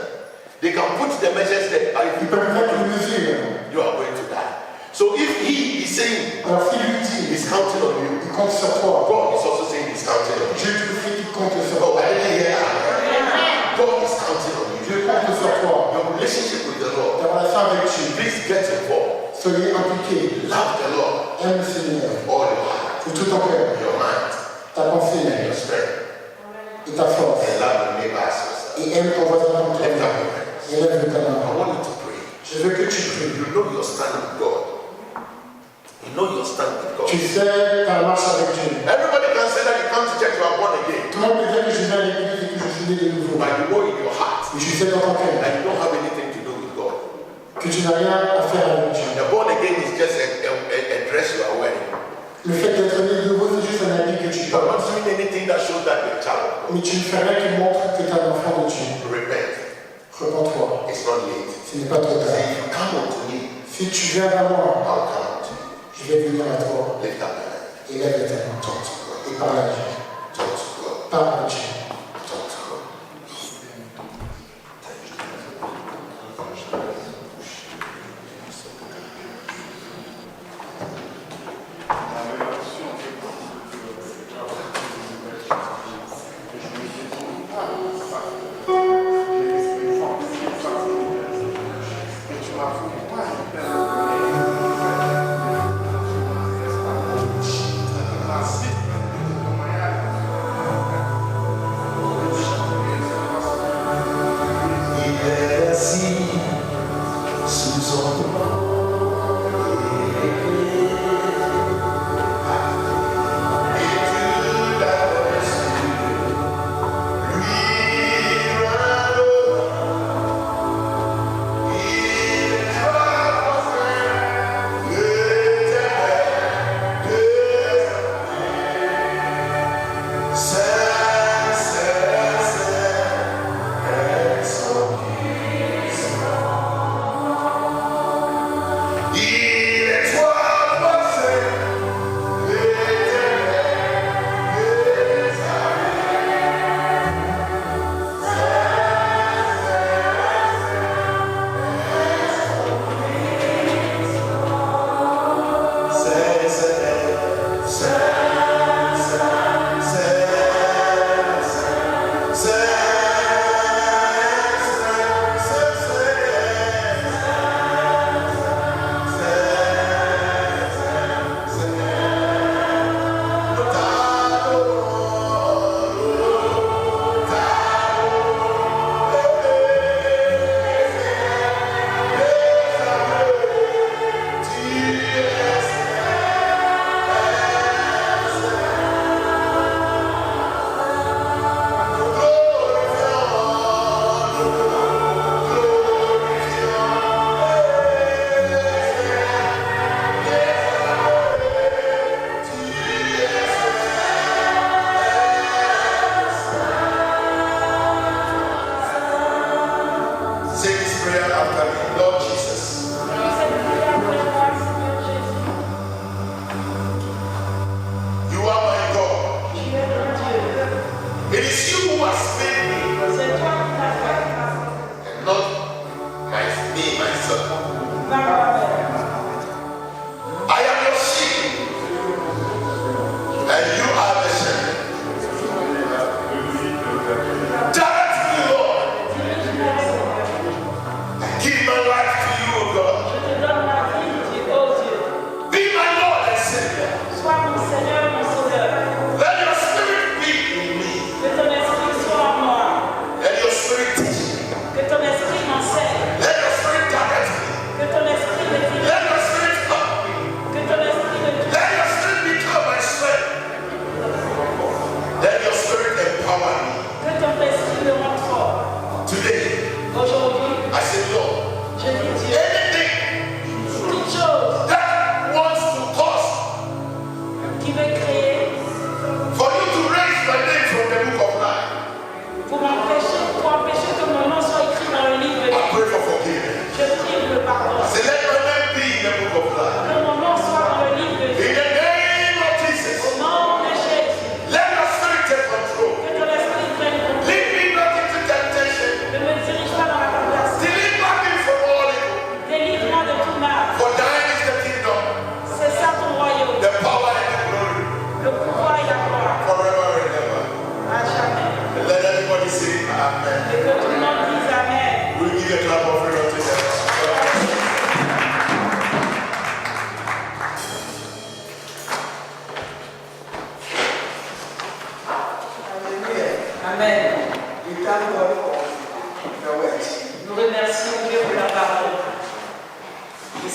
They can put the measures death. Il peut faire une mesure. You are going to die. So if he is saying Alors s'il lui dit, he's counting on you, il compte sur toi. God is also saying he's counting on you. Dieu te fait qu'il compte sur Oh, toi. I didn't hear that. God is counting on you. Dieu compte sur toi. Your relationship with the Lord. Ta relation avec Dieu. Please get involved. Soyez impliqués. Love the Lord. Aime le Seigneur. All your heart, De tout ton cœur. your mind, Ta pensée and your spirit. et ta force. And love your neighbor as yourself. Et aime ton voisin comme Lift toi. up your hands. Et lève ta I main. want you to pray. Je veux que tu pries. You know your stand with God. You know your stand with God. Tu sais ta marche avec Dieu. Everybody can say that you come to church, you are born again. Tout le monde peut dire que je viens à l'église et que je suis né de nouveau. But you know in your heart Mais tu sais dans ton cœur that you don't have anything to do with God. que tu n'as rien à faire avec Dieu. The born again is just a dress you are wearing. Le fait d'être né de nouveau, c'est juste un habit que tu You are portes. not doing anything that shows that you're a child of God. Mais tu ne fais rien qui montre que tu es un enfant de Dieu. Repent. Repends-toi. It's not late. Ce n'est pas trop Say, tard. if you come unto me, Si tu viens vers moi, I'll come unto you. je vais venir à toi Lift up your hand. et lève ta main. Talk to God. Et parle à Dieu. Talk to God. Parle à Dieu. Talk to God. Aujourd'hui, je dis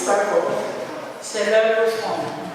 sacrifice. C'est l'heure d'offrande.